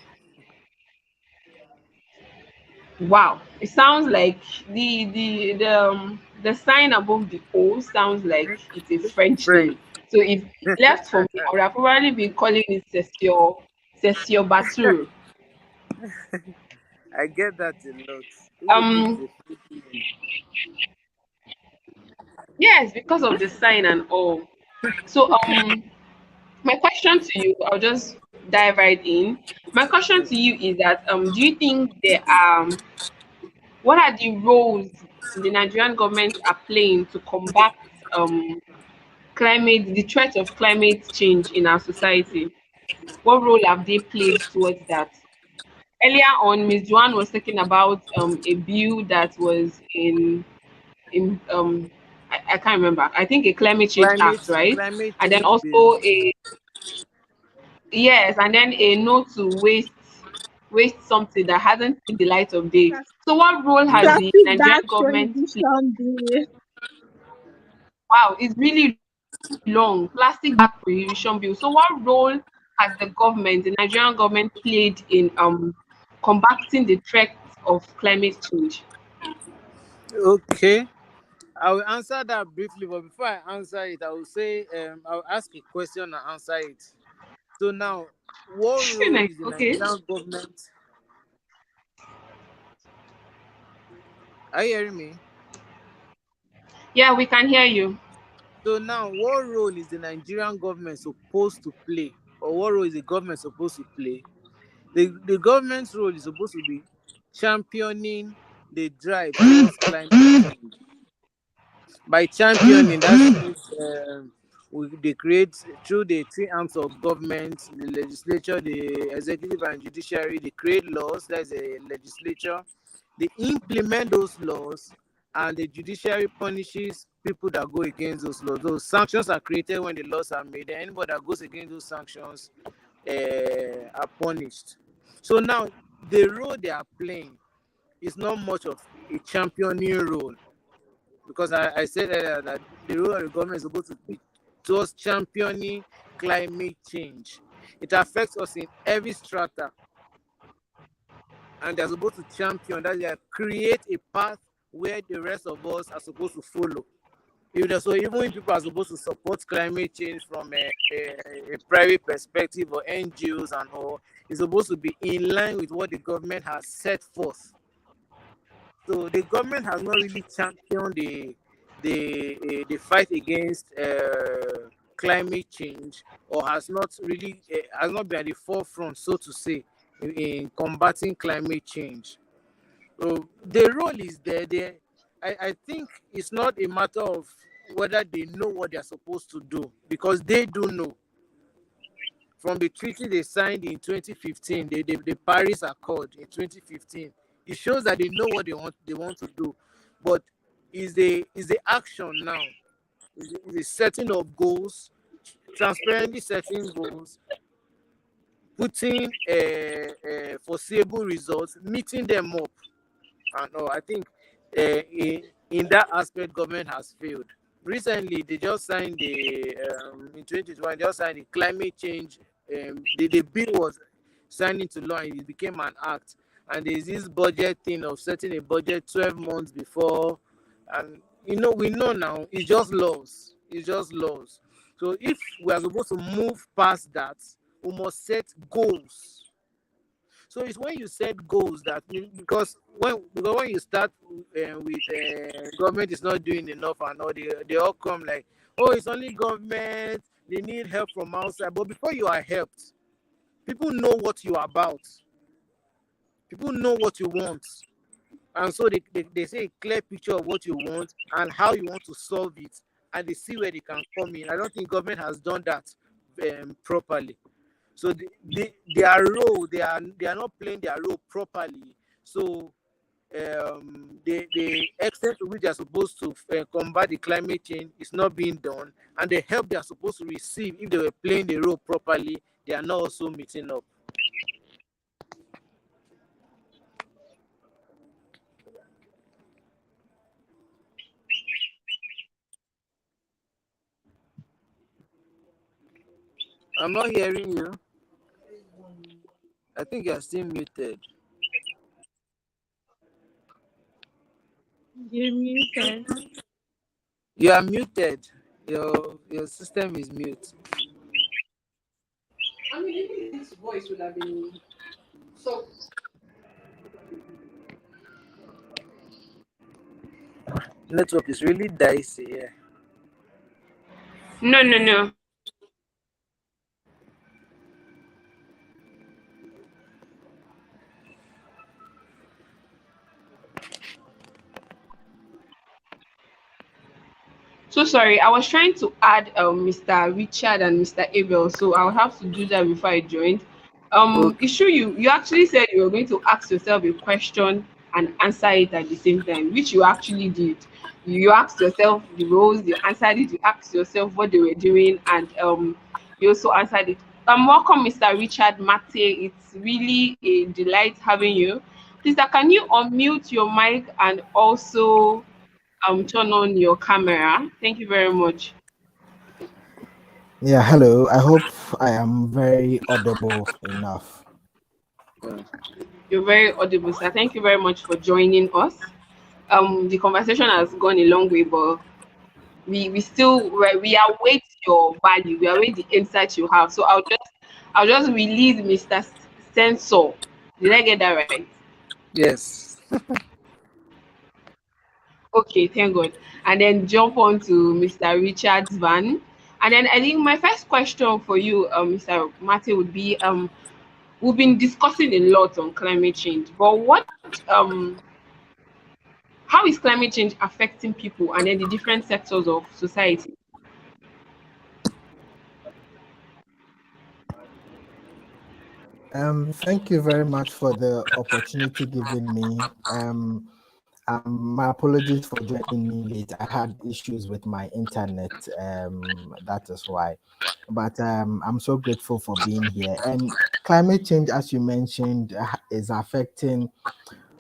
Wow, it sounds like the sign above the O sounds like it's a French French. name. So if left for me, I would have probably been calling it Cecil Batur. I get that a lot. People think Um, it's a fake name. yes, because of the sign and all. So my question to you, I'll just dive right in. My question to you is that do you think there are what are the roles the Nigerian government are playing to combat the threat of climate change in our society? What role have they played towards that? Earlier on, Ms. Joanne was talking about a bill that was in I can't remember. I think a climate change act, right? Climate And then change bill. also a yes, and then a no to waste something that hasn't seen the light of day. Plas- So what role has Yeah. the Plastic Nigerian bag government played? prohibition bill. Wow, it's really long. Plastic bag prohibition bill. So what role has the Nigerian government played in combating the threat of climate change? Okay. I will answer that briefly, but before I answer it, I will say I'll ask a question and answer it. So now, what role Like, is the okay. Nigerian government? Are you hearing me? Yeah, we can hear you. So now, what role is the Nigerian government supposed to play, or what role is the government supposed to play? The government's role is supposed to be championing the drive towards climate change. By championing, that means they create through the three arms of government, the legislature, the executive and judiciary. They create laws. That's a legislature. They implement those laws, and the judiciary punishes people that go against those laws. Those sanctions are created when the laws are made, and anybody that goes against those sanctions are punished. So now the role they are playing is not much of a championing role, because I said earlier that the role of the government is supposed to be towards championing climate change. It affects us in every strata, and they're supposed to champion that, they create a path where the rest of us are supposed to follow. So even if people are supposed to support climate change from a private perspective or NGOs and all, it's supposed to be in line with what the government has set forth. So the government has not really championed the fight against climate change, or has not been at the forefront, so to say, in combating climate change. So the role is there. I think it's not a matter of whether they know what they're supposed to do, because they do know. From the treaty they signed in 2015, the Paris Accord in 2015, it shows that they know what they want to do. But is the action now, is the setting of goals, transparently setting goals, putting foreseeable results, meeting them up. And I think in that aspect, government has failed. Recently, they just signed in 2021, they just signed the climate change. The bill was signed into law and it became an act. And there's this budget thing of setting a budget 12 months before. And we know now it's just laws. It's just laws. So if we are supposed to move past that, we must set goals. So it's when you set goals that, because when you start with government is not doing enough and all, they all come like, oh, it's only government, they need help from outside. But before you are helped, people know what you are about, people know what you want, and so they say a clear picture of what you want and how you want to solve it, and they see where they can come in. I don't think government has done that properly. So their role, they are not playing their role properly. So the extent to which they are supposed to combat the climate change is not being done, and the help they are supposed to receive, if they were playing the role properly, they are not also meeting up. I'm not hearing you. I think you are still muted. You muted. You are muted. Your system is mute. I mean, even his voice would have been so. Network is really dicey. Yeah. No, no, no. So sorry, I was trying to add Mr. Richard and Mr. Abel, so I'll have to do that before I joined. It's Okay. true you actually said you were going to ask yourself a question and answer it at the same time, which you actually did. You asked yourself the roles, you answered it, you asked yourself what they were doing, and you also answered it. Welcome, Mr. Richard Mate. It's really a delight having you. Please, can you unmute your mic and also turn on your camera? Thank you very much. Yeah, hello. I hope I am very audible enough. You're very audible, sir. Thank you very much for joining us. The conversation has gone a long way, but we await your value. We await the insights you have. So I'll just release Mr. Sensor. Did I get that right? Yes. Okay, thank God. And then jump on to Mr. Richard's van. And then I think my first question for you, Mr. Mate, would be we've been discussing a lot on climate change, but um how is climate change affecting people and then the different sectors of society? Thank you very much for the opportunity given me. My apologies for joining me late. I had issues with my internet. That is why. But I'm so grateful for being here. And climate change, as you mentioned, is affecting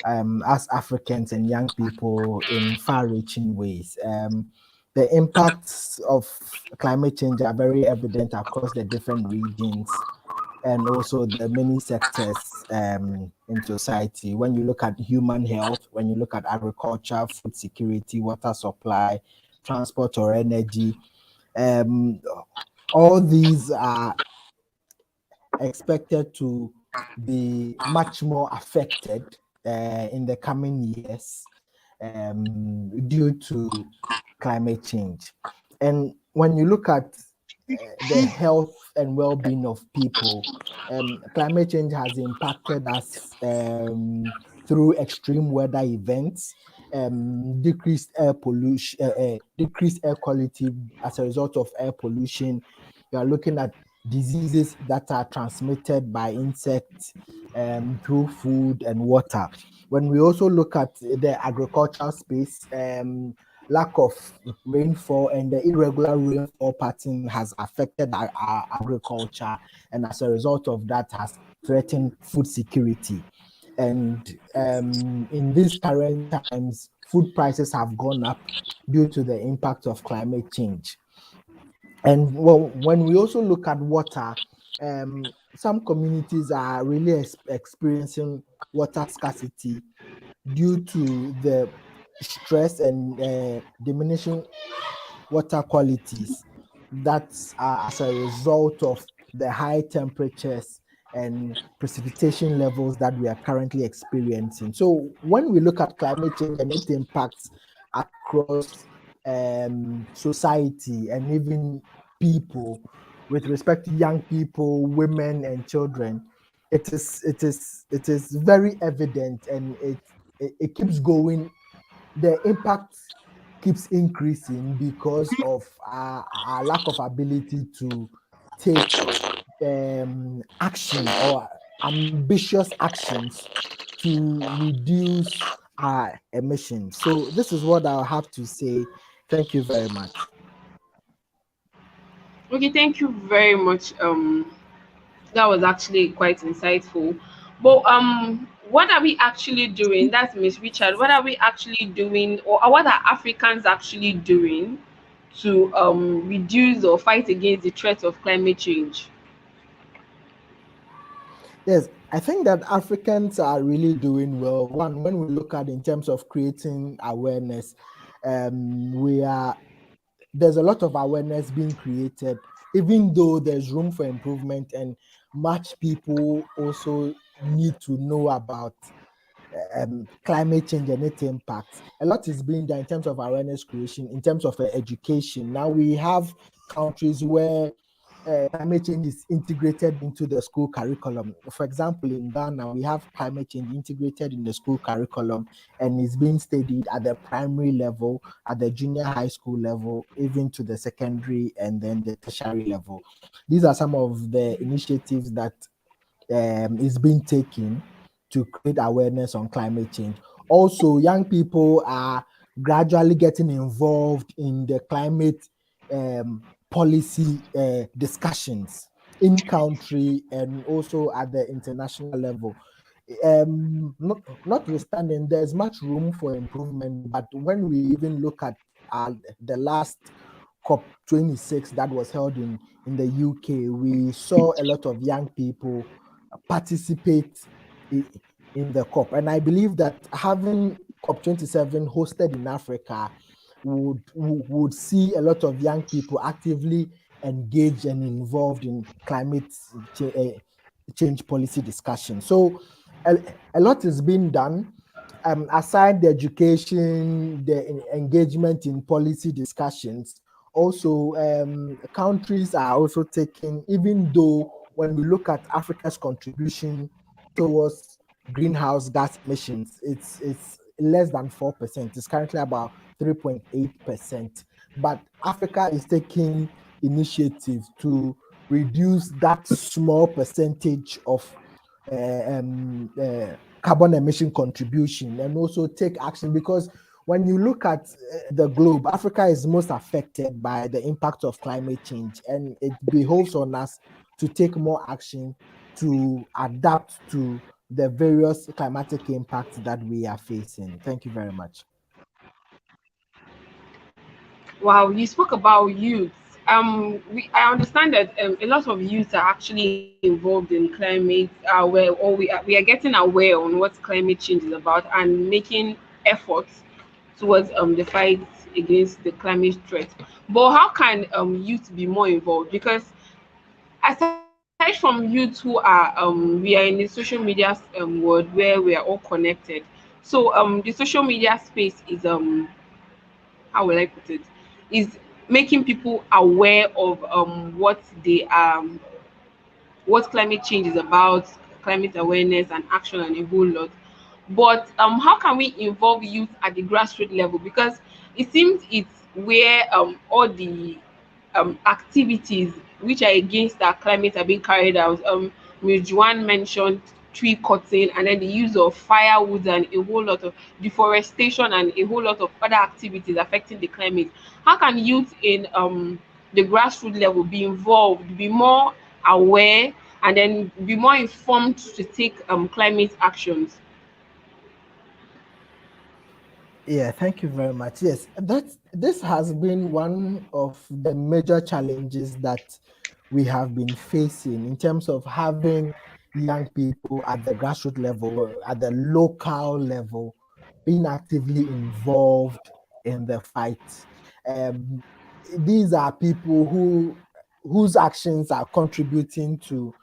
us Africans and young people in far-reaching ways. The impacts of climate change are very evident across the different regions and also the many sectors in society. When you look at human health, when you look at agriculture, food security, water supply, transport or energy, um, all these are expected to be much more affected in the coming years due to climate change. And when you look at the health and well-being of people, climate change has impacted us through extreme weather events, decreased air pollution, decreased air quality as a result of air pollution. You are looking at diseases that are transmitted by insects through food and water. When we also look at the agricultural space, lack of rainfall and the irregular rainfall pattern has affected our agriculture, and as a result of that has threatened food security. And in these current times, food prices have gone up due to the impact of climate change. And well, when we also look at water, some communities are really experiencing water scarcity due to the stress and diminishing water qualities that's as a result of the high temperatures and precipitation levels that we are currently experiencing. So when we look at climate change and its impacts across society and even people, with respect to young people, women and children, it is very evident, and it keeps going. The impact keeps increasing because of our lack of ability to take action or ambitious actions to reduce our emissions. So this is what I'll have to say. Thank you very much. Okay, thank you very much. That was actually quite insightful. But what are we actually doing? That's Miss Richard. What are we actually doing, or what are Africans actually doing to reduce or fight against the threat of climate change? Yes, I think that Africans are really doing well. One, when we look at in terms of creating awareness, we are there's a lot of awareness being created, even though there's room for improvement, and much people also need to know about climate change and its impacts. A lot is being done in terms of awareness creation, in terms of education. Now we have countries where climate change is integrated into the school curriculum. For example, in Ghana, we have climate change integrated in the school curriculum, and it's being studied at the primary level, at the junior high school level, even to the secondary and then the tertiary level. These are some of the initiatives that is being taken to create awareness on climate change. Also, young people are gradually getting involved in the climate policy discussions in country and also at the international level. Notwithstanding, there's much room for improvement, but when we even look at the last COP26 that was held in the UK, we saw a lot of young people participate in the COP. And I believe that having COP27 hosted in Africa would see a lot of young people actively engaged and involved in climate change policy discussion. So a lot is being done. Aside the education, the engagement in policy discussions, also countries are also taking, even though when we look at Africa's contribution towards greenhouse gas emissions, it's less than 4%. It's currently about 3.8%. But Africa is taking initiatives to reduce that small percentage of carbon emission contribution and also take action, because when you look at the globe, Africa is most affected by the impact of climate change, and it behoves on us to take more action to adapt to the various climatic impacts that we are facing. Thank you very much. Wow, you spoke about youth. I understand that a lot of youth are actually involved in climate, we are getting aware on what climate change is about and making efforts towards the fight against the climate threat. But how can youth be more involved? Because aside from youth who are we are in the social media world where we are all connected. So the social media space is how will I put it, is making people aware of what climate change is about, climate awareness and action and a whole lot. But how can we involve youth at the grassroots level? Because it seems it's where all the activities which are against our climate are being carried out. Ms. Juan mentioned tree cutting and then the use of firewood and a whole lot of deforestation and a whole lot of other activities affecting the climate. How can youth in the grassroots level be involved, be more aware, and then be more informed to take climate actions? Yeah, thank you very much. Yes, this has been one of the major challenges that we have been facing in terms of having young people at the grassroots level, at the local level, being actively involved in the fight. Um, these are people whose actions are contributing to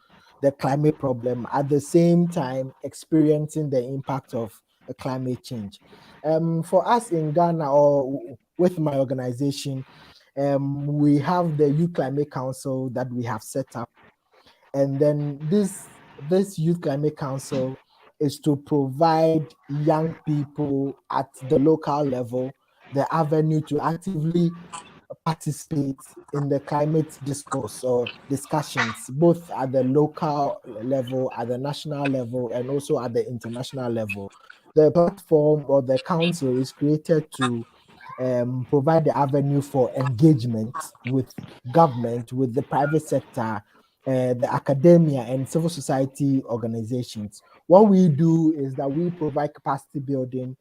the climate problem, at the same time experiencing the impact of climate change. For us in Ghana, or with my organization, we have the Youth Climate Council that we have set up, and then this Youth Climate Council is to provide young people at the local level the avenue to actively participate in the climate discourse or discussions, both at the local level, at the national level, and also at the international level. The platform or the council is created to provide the avenue for engagement with government, with the private sector, the academia, and civil society organizations. What we do is that we provide capacity building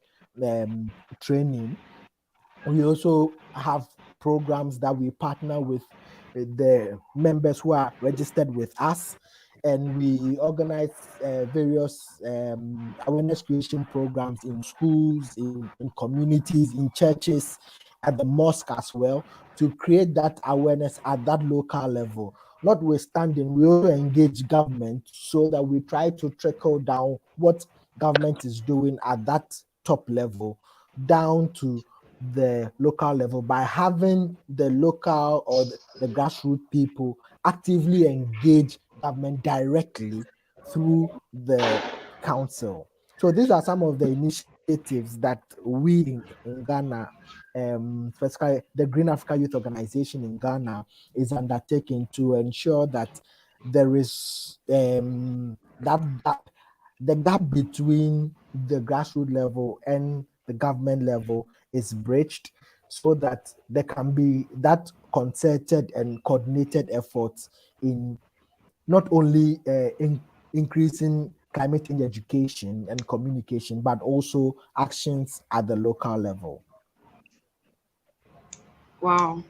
training. We also have programs that we partner with the members who are registered with us, and we organize various awareness creation programs in schools, in communities, in churches, at the mosque as well, to create that awareness at that local level. Notwithstanding, we also engage government so that we try to trickle down what government is doing at that top level down to the local level by having the local or the grassroots people actively engage government directly through the council. So these are some of the initiatives that we in Ghana, specifically the Green Africa Youth Organization in Ghana, is undertaking to ensure that there is the gap between the grassroots level and the government level is bridged, so that there can be that concerted and coordinated efforts in not only increasing climate change education and communication, but also actions at the local level. Wow,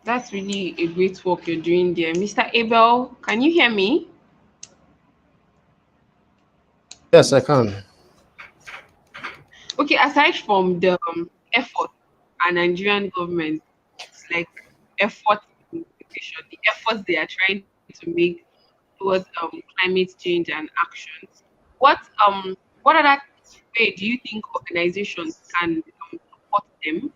that's really a great work you're doing there. Mr. Abel, can you hear me? Yes, I can. Okay, aside from the effort and Nigerian government, like effort in education, the efforts they are trying to make towards climate change and actions, what what other way do you think organizations can support them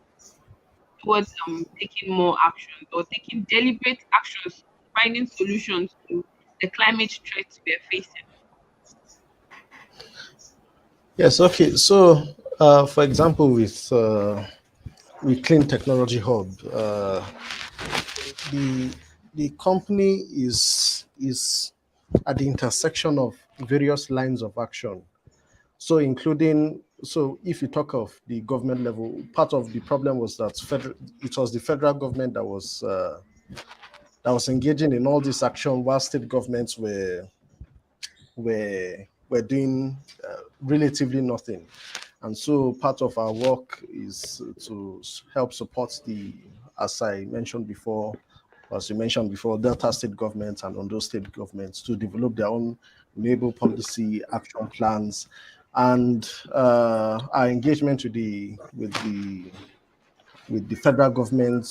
towards taking more actions or taking deliberate actions, finding solutions to the climate threats we are facing? Yes, okay. So, for example, with Clean Technology Hub, the the company is at the intersection of various lines of action. So, including, so if you talk of the government level, part of the problem was that it was the federal government that was engaging in all this action, while state governments were doing relatively nothing. And so part of our work is to help support as I mentioned before, as you mentioned before, Delta state governments and Ondo state governments to develop their own renewable policy action plans, and our engagement with the federal government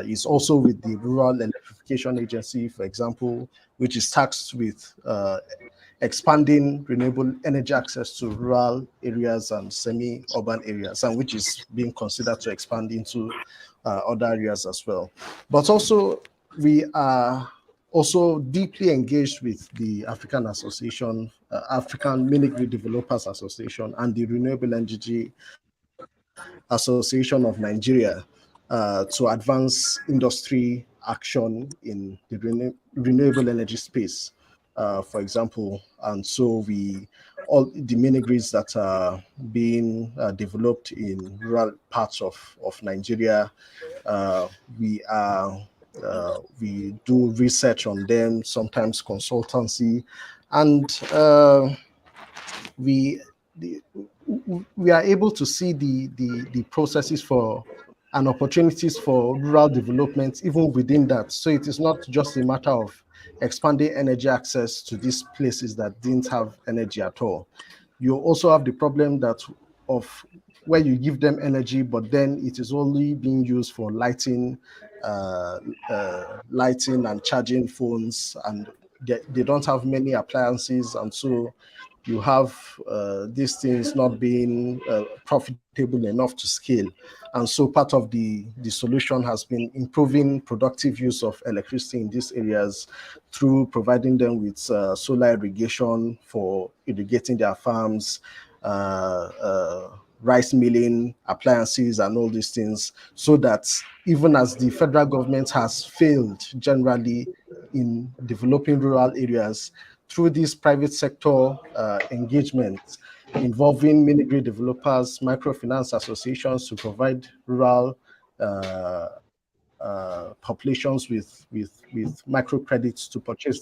is also with the Rural Electrification Agency, for example, which is tasked with expanding renewable energy access to rural areas and semi-urban areas, and which is being considered to expand into other areas as well. But also, we are also deeply engaged with the African Mini Grid Developers Association, and the Renewable Energy Association of Nigeria to advance industry action in the renewable energy space, for example. And so all the mini grids that are being developed in rural parts of Nigeria, uh, we are we do research on them, sometimes consultancy, and we the, we are able to see the processes for and opportunities for rural development even within that. So it is not just a matter of expanding energy access to these places that didn't have energy at all. You also have the problem that of where you give them energy, but then it is only being used for lighting and charging phones, and they don't have many appliances, and so you have these things not being profitable enough to scale. And so part of the solution has been improving productive use of electricity in these areas through providing them with solar irrigation for irrigating their farms, rice milling appliances and all these things, so that even as the federal government has failed generally in developing rural areas, through this private sector engagement involving mini grid developers, microfinance associations to provide rural populations with microcredits to purchase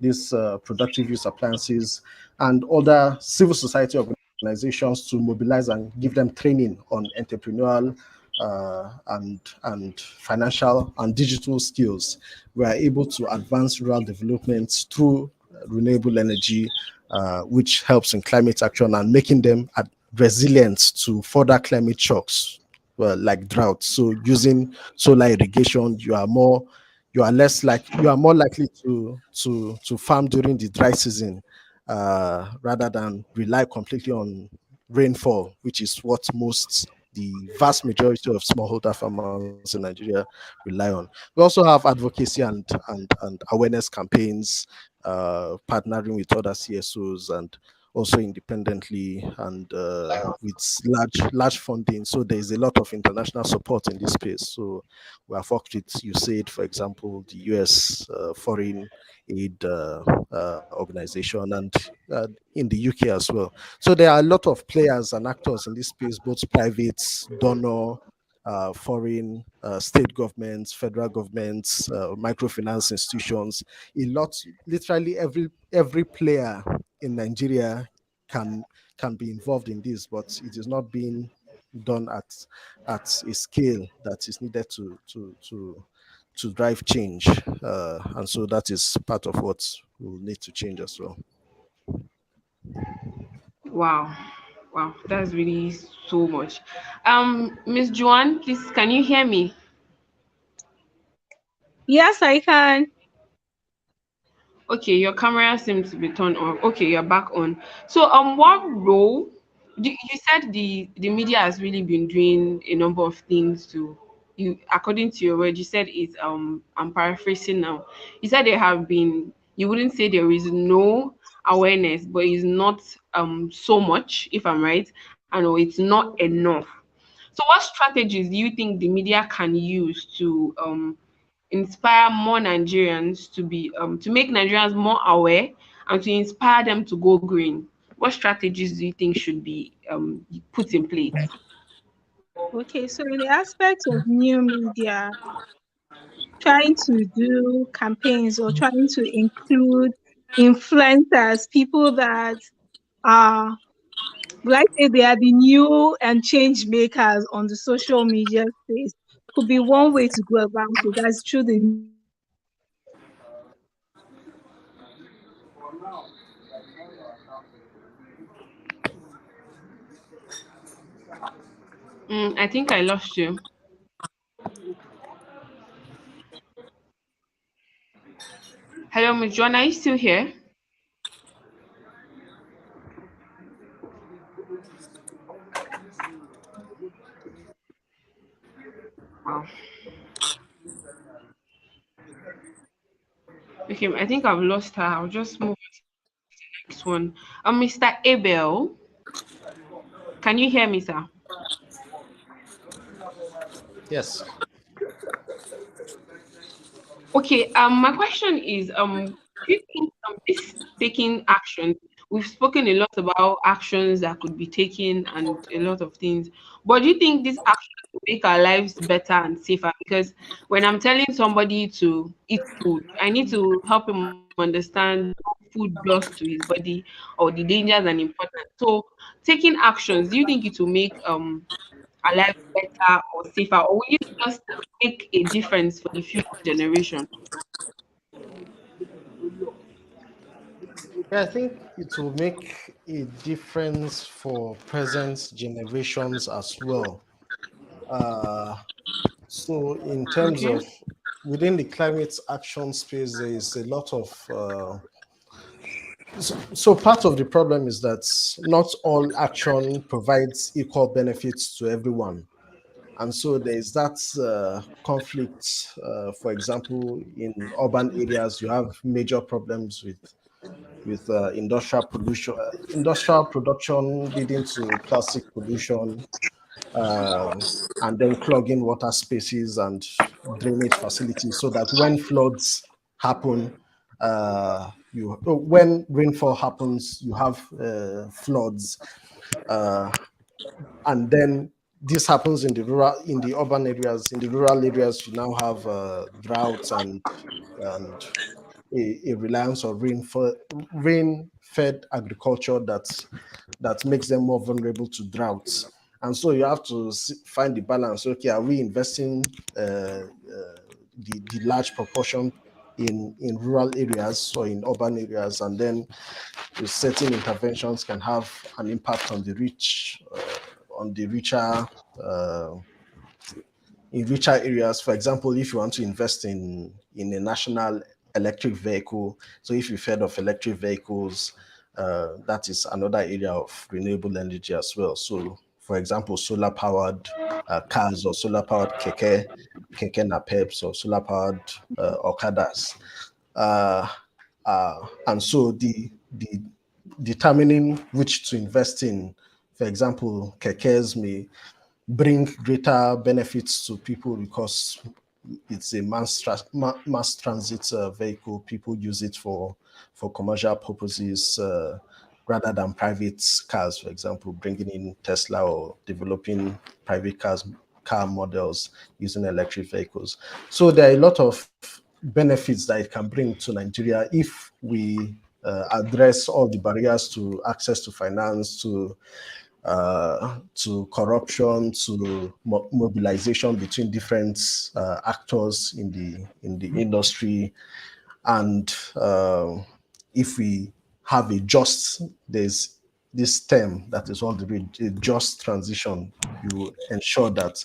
these productive use appliances, and other civil society organizations to mobilize and give them training on entrepreneurial and financial and digital skills. We are able to advance rural development through renewable energy, which helps in climate action and making them resilient to further climate shocks, like drought. So using solar irrigation, you are more likely to farm during the dry season, rather than rely completely on rainfall, which is what most the vast majority of smallholder farmers in Nigeria rely on. We also have advocacy and awareness campaigns, partnering with other CSOs and also independently and with large funding. So there is a lot of international support in this space. So we have worked with USAID, for example, the US Foreign Aid Organization, and in the UK as well. So there are a lot of players and actors in this space, both private, donor, foreign, state governments, federal governments, microfinance institutions. A lot, literally every player in Nigeria can be involved in this, but it is not being done at a scale that is needed to drive change, and so that is part of what will need to change as well. Wow. Wow, that's really so much. Miss Joanne, please, can you hear me? Yes, I can. Okay, your camera seems to be turned on. Okay, you're back on. So, what role? You said the media has really been doing a number of things to you. According to your word, you said it's I'm paraphrasing now. You said there have been. You wouldn't say there is no awareness, but it's not so much. If I'm right, I know it's not enough. So, what strategies do you think the media can use to inspire more Nigerians to be to make Nigerians more aware and to inspire them to go green? What strategies do you think should be put in place? Okay, so in the aspect of new media, trying to do campaigns or trying to include influencers, people that are, like say they are the new and change makers on the social media space, could be one way to go about it. That's through the I think I lost you. Hello, Miss Joanna, are you still here? Wow. Okay, I think I've lost her. I'll just move on to the next one. Mr. Abel, can you hear me, sir? Yes. Okay, my question is, do you think this taking action, we've spoken a lot about actions that could be taken and a lot of things, but do you think this action will make our lives better and safer? Because when I'm telling somebody to eat food, I need to help him understand what food does to his body or the dangers and importance. So, taking actions, do you think it will make our lives better or safer, or will it just make a difference for the future generation? Yeah, I think it will make a difference for present generations as well. Uh, so, in terms Okay. of within the climate action space, there is a lot of so part of the problem is that not all action provides equal benefits to everyone. And so there is that conflict. For example, in urban areas, you have major problems with industrial pollution, industrial production leading to plastic pollution, and then clogging water spaces and drainage facilities, so that when floods happen, when rainfall happens, you have floods, and then this happens in the urban areas. In the rural areas, you now have droughts and a reliance on rain-fed agriculture that makes them more vulnerable to droughts. And so you have to find the balance. Okay, are we investing the large proportion in rural areas or in urban areas, and then certain interventions can have an impact on the richer in richer areas. For example, if you want to invest in a national electric vehicle, so if you've heard of electric vehicles, that is another area of renewable energy as well. So for example, solar-powered cars or solar-powered keke napeps or solar-powered okadas. And so the determining which to invest in, for example, kekes may bring greater benefits to people because it's a mass transit vehicle. People use it for commercial purposes rather than private cars, for example, bringing in Tesla or developing private car models using electric vehicles. So there are a lot of benefits that it can bring to Nigeria if we address all the barriers to access to finance, to corruption, to mobilization between different actors in the industry, and if we have there's this term that is all the a just transition. You ensure that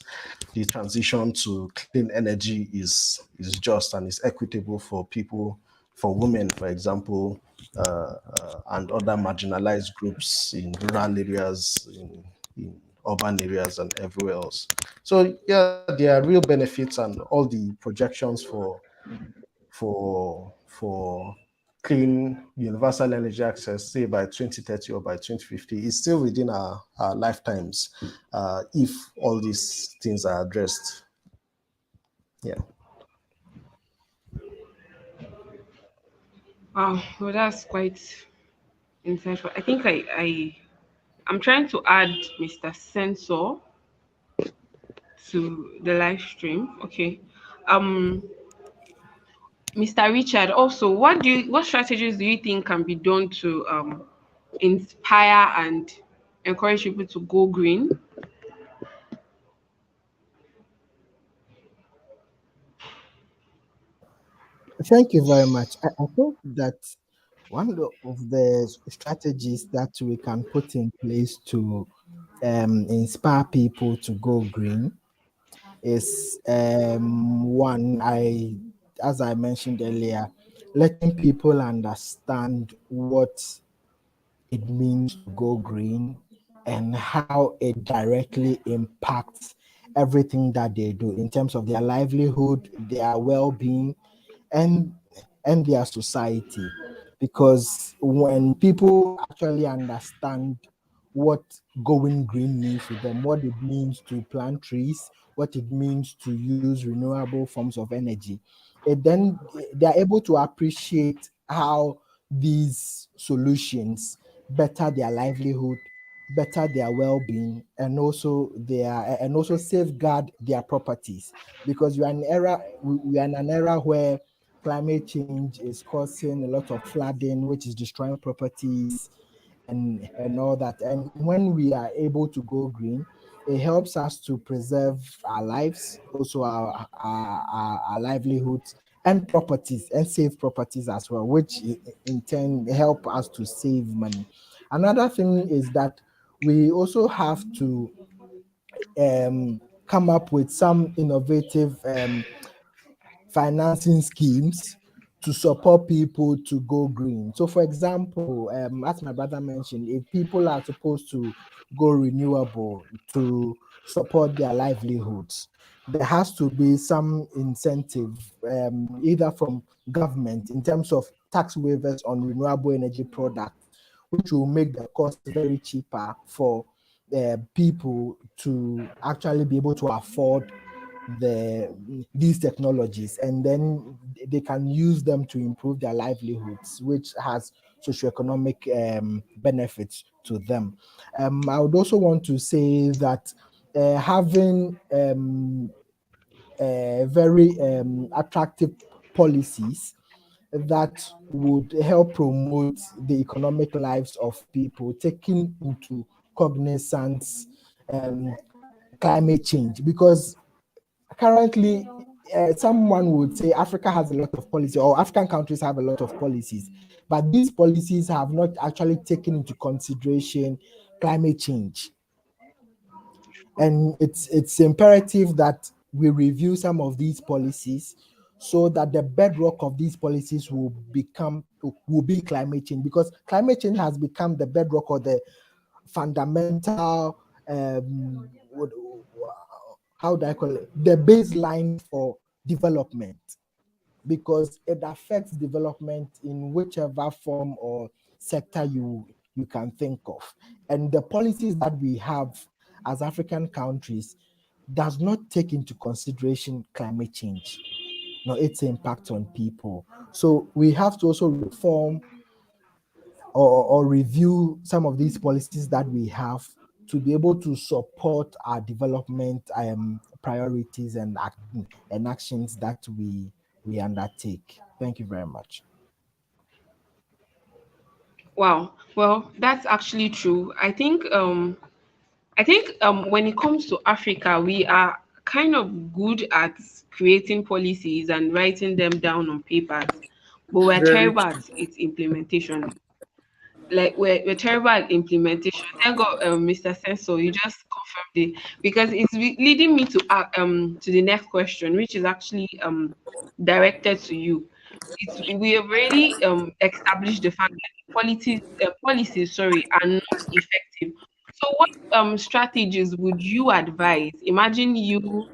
the transition to clean energy is just and is equitable for people, for women, for example, and other marginalized groups in rural areas, in urban areas, and everywhere else. So yeah, there are real benefits and all the projections for clean universal energy access, say by 2030 or by 2050, is still within our lifetimes if all these things are addressed. Yeah. Wow, well, that's quite insightful. I think I'm trying to add Mr. Sensor to the live stream. Okay. Um, Mr. Richard, also, what strategies do you think can be done to inspire and encourage people to go green? Thank you very much. I think that one of the strategies that we can put in place to inspire people to go green is one, as I mentioned earlier, letting people understand what it means to go green and how it directly impacts everything that they do in terms of their livelihood, their well-being, and their society. Because when people actually understand what going green means to them, what it means to plant trees, what it means to use renewable forms of energy, then they are able to appreciate how these solutions better their livelihood, better their well-being, and also safeguard their properties. Because we are in an era where climate change is causing a lot of flooding, which is destroying properties and all that. And when we are able to go green, it helps us to preserve our lives, also our livelihoods and properties, and save properties as well, which in turn help us to save money. Another thing is that we also have to come up with some innovative financing schemes to support people to go green. So, for example, as my brother mentioned, if people are supposed to go renewable to support their livelihoods, there has to be some incentive, either from government in terms of tax waivers on renewable energy products, which will make the cost very cheaper for people to actually be able to afford these technologies, and then they can use them to improve their livelihoods, which has socioeconomic benefits to them. I would also want to say that having very attractive policies that would help promote the economic lives of people, taking into cognizance climate change. Because currently, someone would say Africa has a lot of policy, or African countries have a lot of policies, but these policies have not actually taken into consideration climate change. And it's imperative that we review some of these policies so that the bedrock of these policies will be climate change, because climate change has become the bedrock or the fundamental what, how do I call it, the baseline for development, because it affects development in whichever form or sector you can think of. And the policies that we have as African countries does not take into consideration climate change, nor its impact on people. So we have to also reform or review some of these policies that we have to be able to support our development priorities and actions that we undertake. Thank you very much. Wow. Well, that's actually true. I think when it comes to Africa, we are kind of good at creating policies and writing them down on papers, but we're Very terrible true. at its implementation. Like we're terrible at implementation. Thank God, Mr. Sensor, you just confirmed it, because it's leading me to the next question, which is actually directed to you. We have already established the fact that the policies, sorry, are not effective. So, what strategies would you advise? Imagine you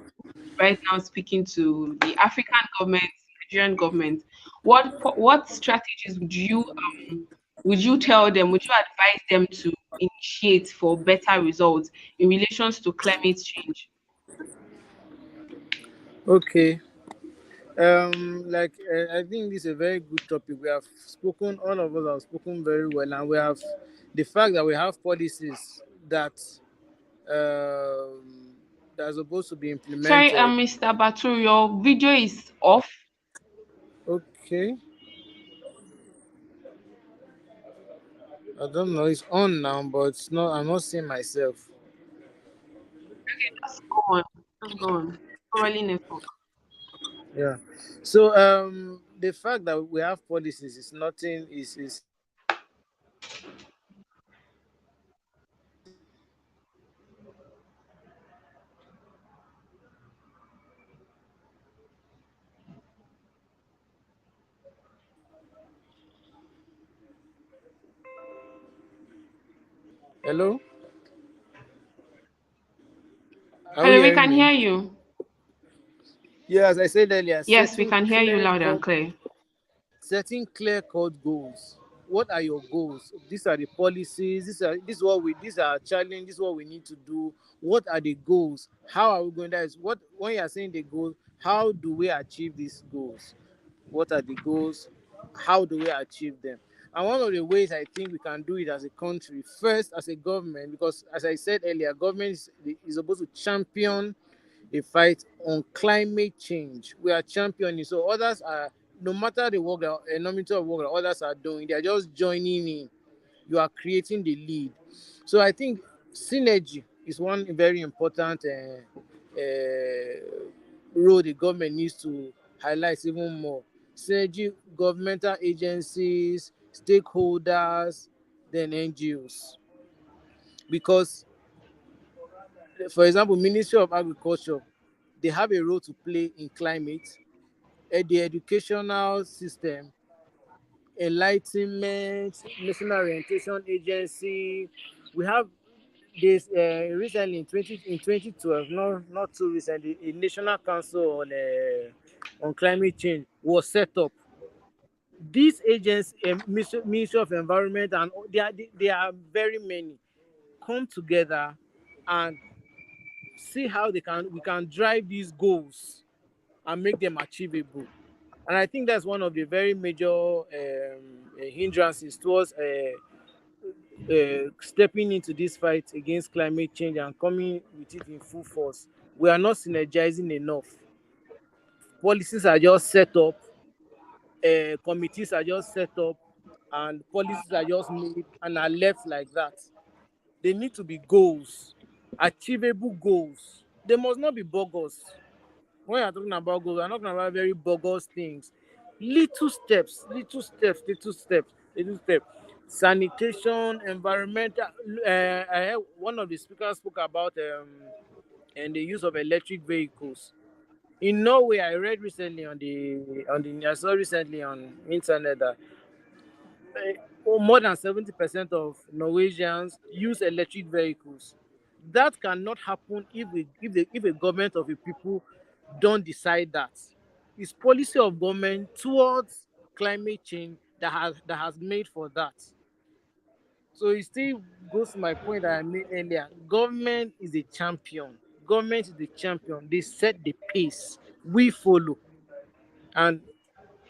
right now speaking to the African government, Nigerian government. What strategies would you tell them? Would you advise them to initiate for better results in relations to climate change? Okay. I think this is a very good topic. We have spoken, all of us have spoken very well, and we have the fact that we have policies um, that are supposed to be Sorry, implemented. Mr. Batu, your video is off. Okay, I don't know. It's on now, but it's not. I'm not seeing myself. Just go on. Just go on. Probably network. Yeah. So the fact that we have policies is nothing. Is hello. Are we Hello, we hearing can hear me? you. Yeah, as I said earlier, Yes, we can hear you loud and clear. setting clear cut goals. What are your goals? These are the policies. These are our challenge. This is what we need to do. What are the goals? How are we going? That is what, when you are saying the goal, how do we achieve these goals? What are the goals? How do we achieve them? And one of the ways I think we can do it as a country, first as a government, because as I said earlier, government is supposed to champion a fight on climate change. We are championing. So others are, no matter the work, the enormity of work that others are doing, they are just joining in. You are creating the lead. So I think synergy is one very important role the government needs to highlight even more. Synergy, governmental agencies, stakeholders, then NGOs. Because, for example, Ministry of Agriculture, they have a role to play in climate, the educational system, enlightenment, national orientation agency. We have this recently in 2012, not too recently, a national council on climate change was set up. These agents, Ministry of Environment, and they are very many, come together and see how we can drive these goals and make them achievable. And I think that's one of the very major hindrances towards stepping into this fight against climate change and coming with it in full force. We are not synergizing enough. Policies are just set up, committees are just set up, and policies are just made and are left like that. They need to be goals, achievable goals. They must not be bogus. When you're talking about goals, we're not talking about very bogus things. Little steps, little steps, little steps, little steps. Sanitation, environmental. I heard one of the speakers spoke about and the use of electric vehicles. In Norway, I read recently I saw recently on internet that more than 70% of Norwegians use electric vehicles. That cannot happen if a government of a people don't decide that. It's policy of government towards climate change that has made for that. So it still goes to my point that I made earlier. Government is a champion. Government is the champion. They set the pace. We follow. And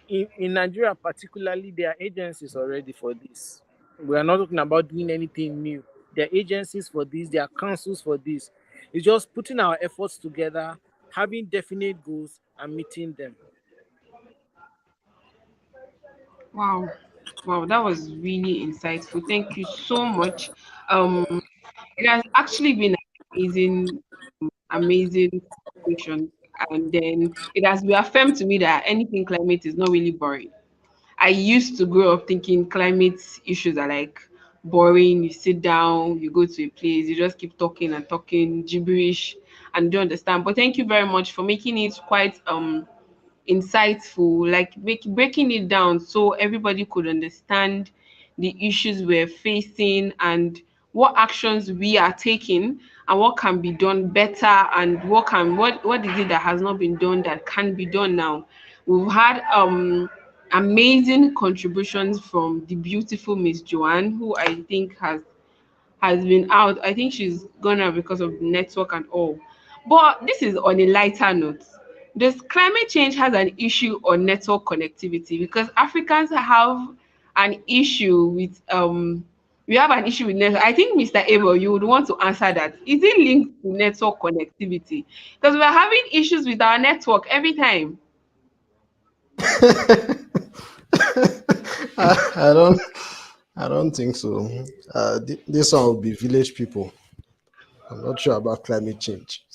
in Nigeria particularly, there are agencies already for this. We are not talking about doing anything new. There are agencies for this, there are councils for this. It's just putting our efforts together, having definite goals and meeting them. Wow. Wow, that was really insightful. Thank you so much. Um, it has actually been an amazing conversation. And then it has reaffirmed to me that anything climate is not really boring. I used to grow up thinking climate issues are like boring. You sit down, you go to a place, you just keep talking and talking gibberish and don't understand. But thank you very much for making it quite insightful, like breaking it down so everybody could understand the issues we're facing and what actions we are taking and what can be done better and what is it that has not been done that can be done now. We've had amazing contributions from the beautiful Miss Joanne, who I think has been out. I think she's gone out because of the network and all. But this is on a lighter note. Does climate change has an issue on network connectivity? Because Africans have an issue with we have an issue with network. I think Mr. Abel, you would want to answer that. Is it linked to network connectivity? Because we're having issues with our network every time. I don't. I don't think so. This one will be village people. I'm not sure about climate change.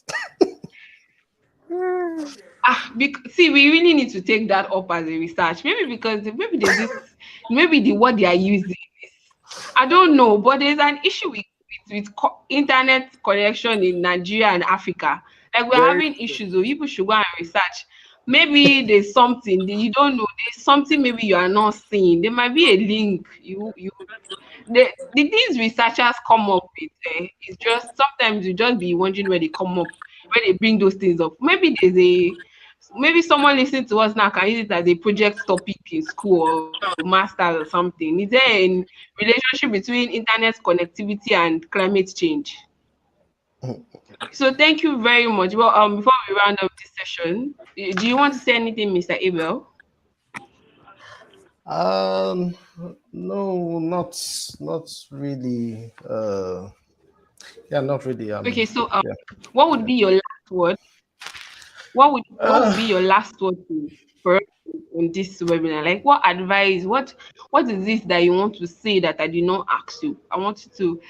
See, we really need to take that up as a research. Maybe because maybe there's this, maybe the word they are using I don't know, but there's an issue with internet connection in Nigeria and Africa. Like we're Very having true. issues, so people should go and research. Maybe there's something that you don't know. There's something maybe you are not seeing. There might be a link. The things researchers come up with is just sometimes you just be wondering where they come up, where they bring those things up. Maybe someone listening to us now can use it as a project topic in school or masters or something. Is there a relationship between internet connectivity and climate change? So thank you very much. Well, before we round up this session, do you want to say anything, Mr. Abel? Um, no, not really. Not really. Okay, so Yeah. what would be your last word? What would be your last word for us on this webinar? Like what advice, what is this that you want to say that I did not ask you? I want you to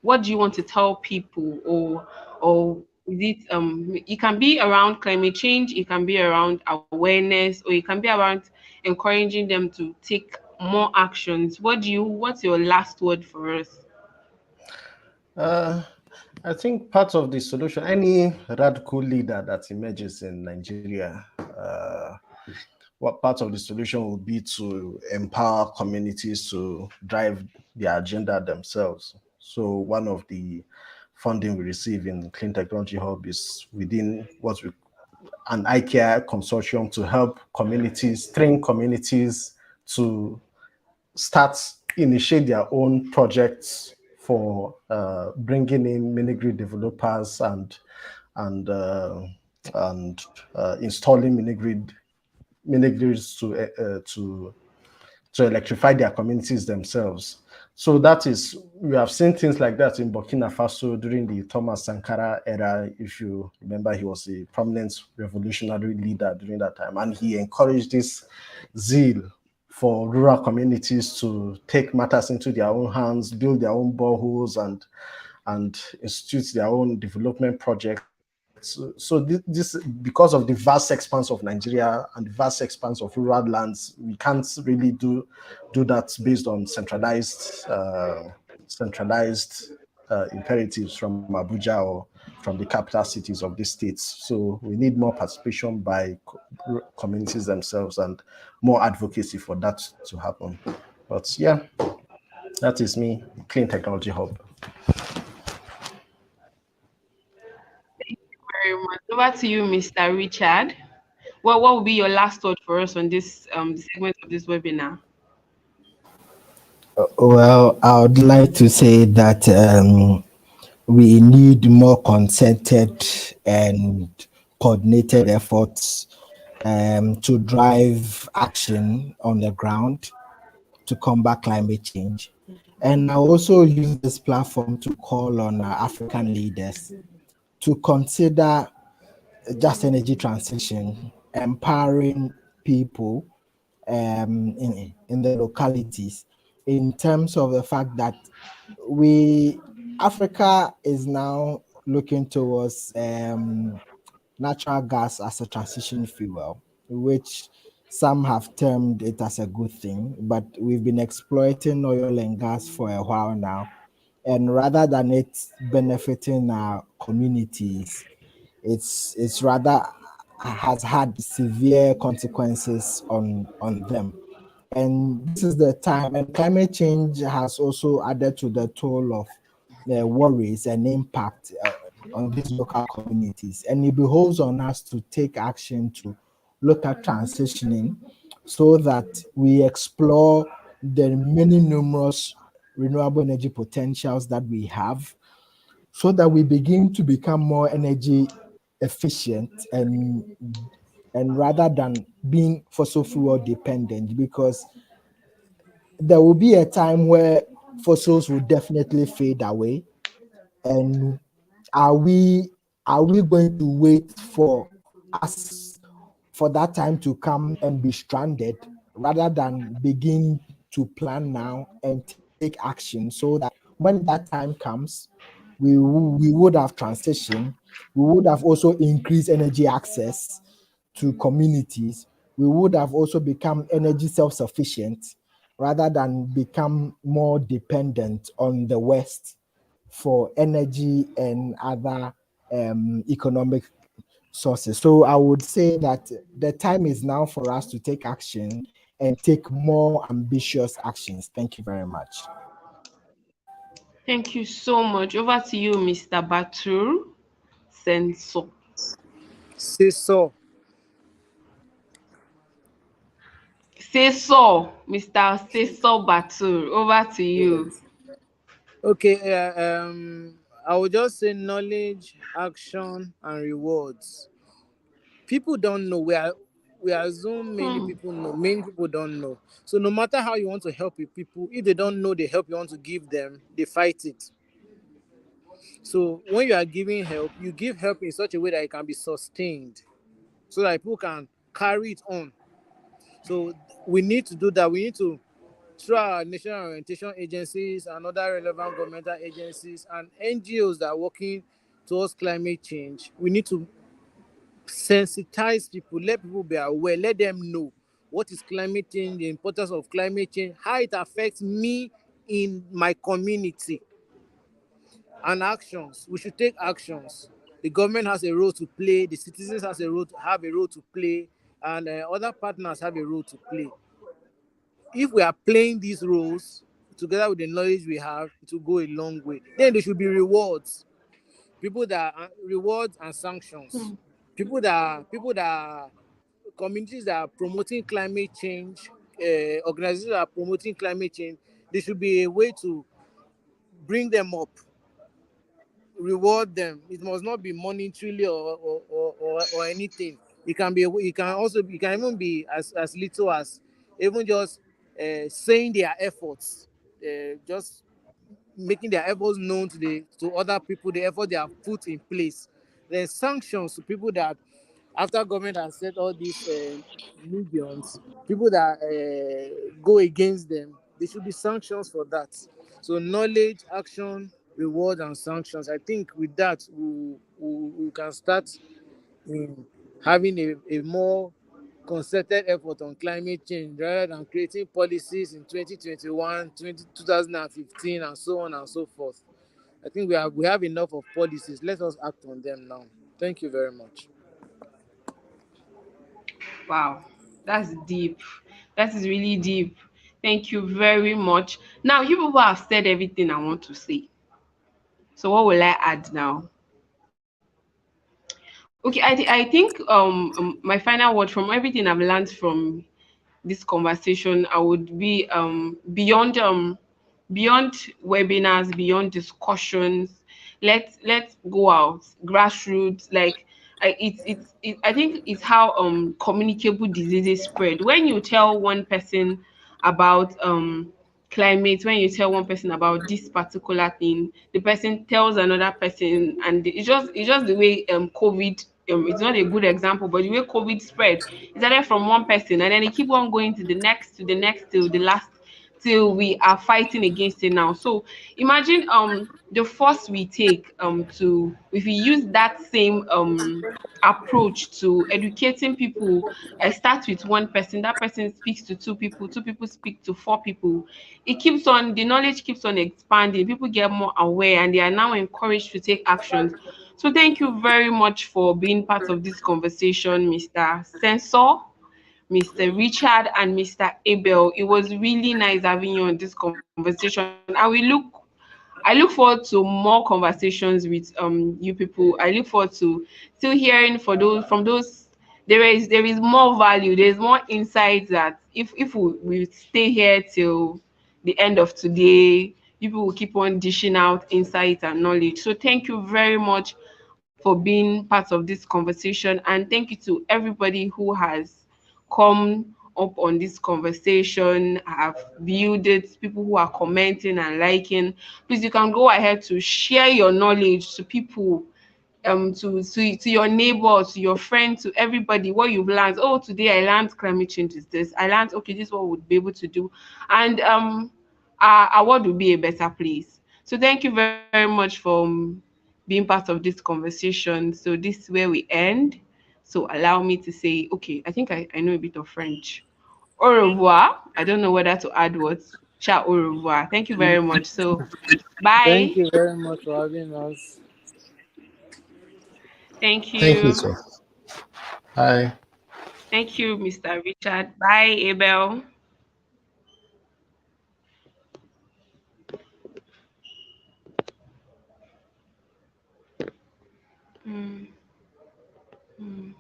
what do you want to tell people or is it it can be around climate change, it can be around awareness, or it can be around encouraging them to take more actions. What's your last word for us? Uh, I think part of the solution, any radical leader that emerges in Nigeria, what part of the solution would be to empower communities to drive their agenda themselves. So one of the funding we receive in Clean Technology Hub is within an IKEA consortium to help communities, train communities to initiate their own projects for bringing in mini-grid developers and installing mini-grids to electrify their communities themselves. So we have seen things like that in Burkina Faso during the Thomas Sankara era. If you remember, he was a prominent revolutionary leader during that time, and he encouraged this zeal for rural communities to take matters into their own hands, build their own boreholes, and institute their own development projects. So this because of the vast expanse of Nigeria and the vast expanse of rural lands, we can't really do that based on centralized imperatives from Abuja or from the capital cities of these states. So we need more participation by communities themselves and more advocacy for that to happen. But yeah, that is me, Clean Technology Hub. over to you, Mr. Richard. What will be your last thought for us on this segment of this webinar? Well, I would like to say that we need more concerted and coordinated efforts to drive action on the ground to combat climate change. And I also use this platform to call on African leaders to consider just energy transition, empowering people in the localities in terms of the fact that we Africa is now looking towards natural gas as a transition fuel, which some have termed it as a good thing, but we've been exploiting oil and gas for a while now. And rather than it benefiting our communities, it's rather has had severe consequences on them. And this is the time, and climate change has also added to the toll of the worries and impact on these local communities. And it behoves on us to take action to look at transitioning so that we explore the many numerous renewable energy potentials that we have, so that we begin to become more energy efficient and rather than being fossil fuel dependent, because there will be a time where fossils will definitely fade away. And are we going to wait for us for that time to come and be stranded, rather than begin to plan now and take action so that when that time comes, we would have transitioned, we would have also increased energy access to communities, we would have also become energy self-sufficient rather than become more dependent on the West for energy and other economic sources. So I would say that the time is now for us to take action and take more ambitious actions. Thank you very much. Thank you so much. Over to you, Mr. Batur Sensor. Say so. Say so, Mr. Sensor Batur. Over to you. Yes. Okay. I would just say knowledge, action, and rewards. People don't know. We assume many Hmm. people know. Many people don't know. So no matter how you want to help people, if they don't know the help you want to give them, they fight it. So when you are giving help, you give help in such a way that it can be sustained, so that people can carry it on. So we need to do that. We need to, through our national orientation agencies and other relevant governmental agencies and NGOs that are working towards climate change, we need to sensitize people, let people be aware, let them know what is climate change, the importance of climate change, how it affects me in my community, and actions. We should take actions. The government has a role to play, the citizens have a role to play, and other partners have a role to play. If we are playing these roles together with the knowledge we have, it will go a long way. Then there should be rewards. People that rewards and sanctions. People that communities that are promoting climate change, organizations that are promoting climate change, there should be a way to bring them up, reward them. It must not be monetarily or anything. It can be. It can also. It can even be as little as even just saying their efforts, just making their efforts known to other people, the effort they have put in place. Then sanctions to people that, after government has set all these mediums, people that go against them, there should be sanctions for that. So knowledge, action, reward, and sanctions. I think with that we can start in having a more concerted effort on climate change, rather than creating policies in 2021, 2015, and so on and so forth. I think we have enough of policies. Let us act on them now. Thank you very much. Wow, that's deep. That is really deep. Thank you very much. Now, you people have said everything I want to say. So, what will I add now? Okay, I think my final word from everything I've learned from this conversation, I would be beyond webinars, beyond discussions. Let's go out, grassroots. Like I think it's how communicable diseases spread. When you tell one person about climate, when you tell one person about this particular thing, the person tells another person, and it's just the way COVID, it's not a good example, but the way COVID spread, it started from one person and then it keep on going to the next till the last, till we are fighting against it now. So imagine the force we take to, if we use that same approach to educating people. I start with one person, that person speaks to two people speak to four people. It keeps on, the knowledge keeps on expanding, people get more aware and they are now encouraged to take actions. So thank you very much for being part of this conversation, Mr. Sensor, Mr. Richard, and Mr. Abel. It was really nice having you on this conversation. I look forward to more conversations with you people. I look forward to still hearing for those from those. There is more value. There's more insights that if we stay here till the end of today, people will keep on dishing out insights and knowledge. So thank you very much for being part of this conversation, and thank you to everybody who has come up on this conversation, have viewed it, people who are commenting and liking. Please, you can go ahead to share your knowledge to people, to your neighbor, to your friend, to everybody, what you've learned. Oh, today I learned climate change is this. I learned, okay, this is what we'd be able to do. And our world will be a better place. So thank you very much for being part of this conversation. So this is where we end. So allow me to say, okay, I think I know a bit of French. Au revoir. I don't know whether to add words. Ciao, au revoir. Thank you very much. So Thank bye. you very much for having us. Thank Thank you, you. sir. Bye. Thank you, Mr. Richard. Bye, Abel. Mm, mm.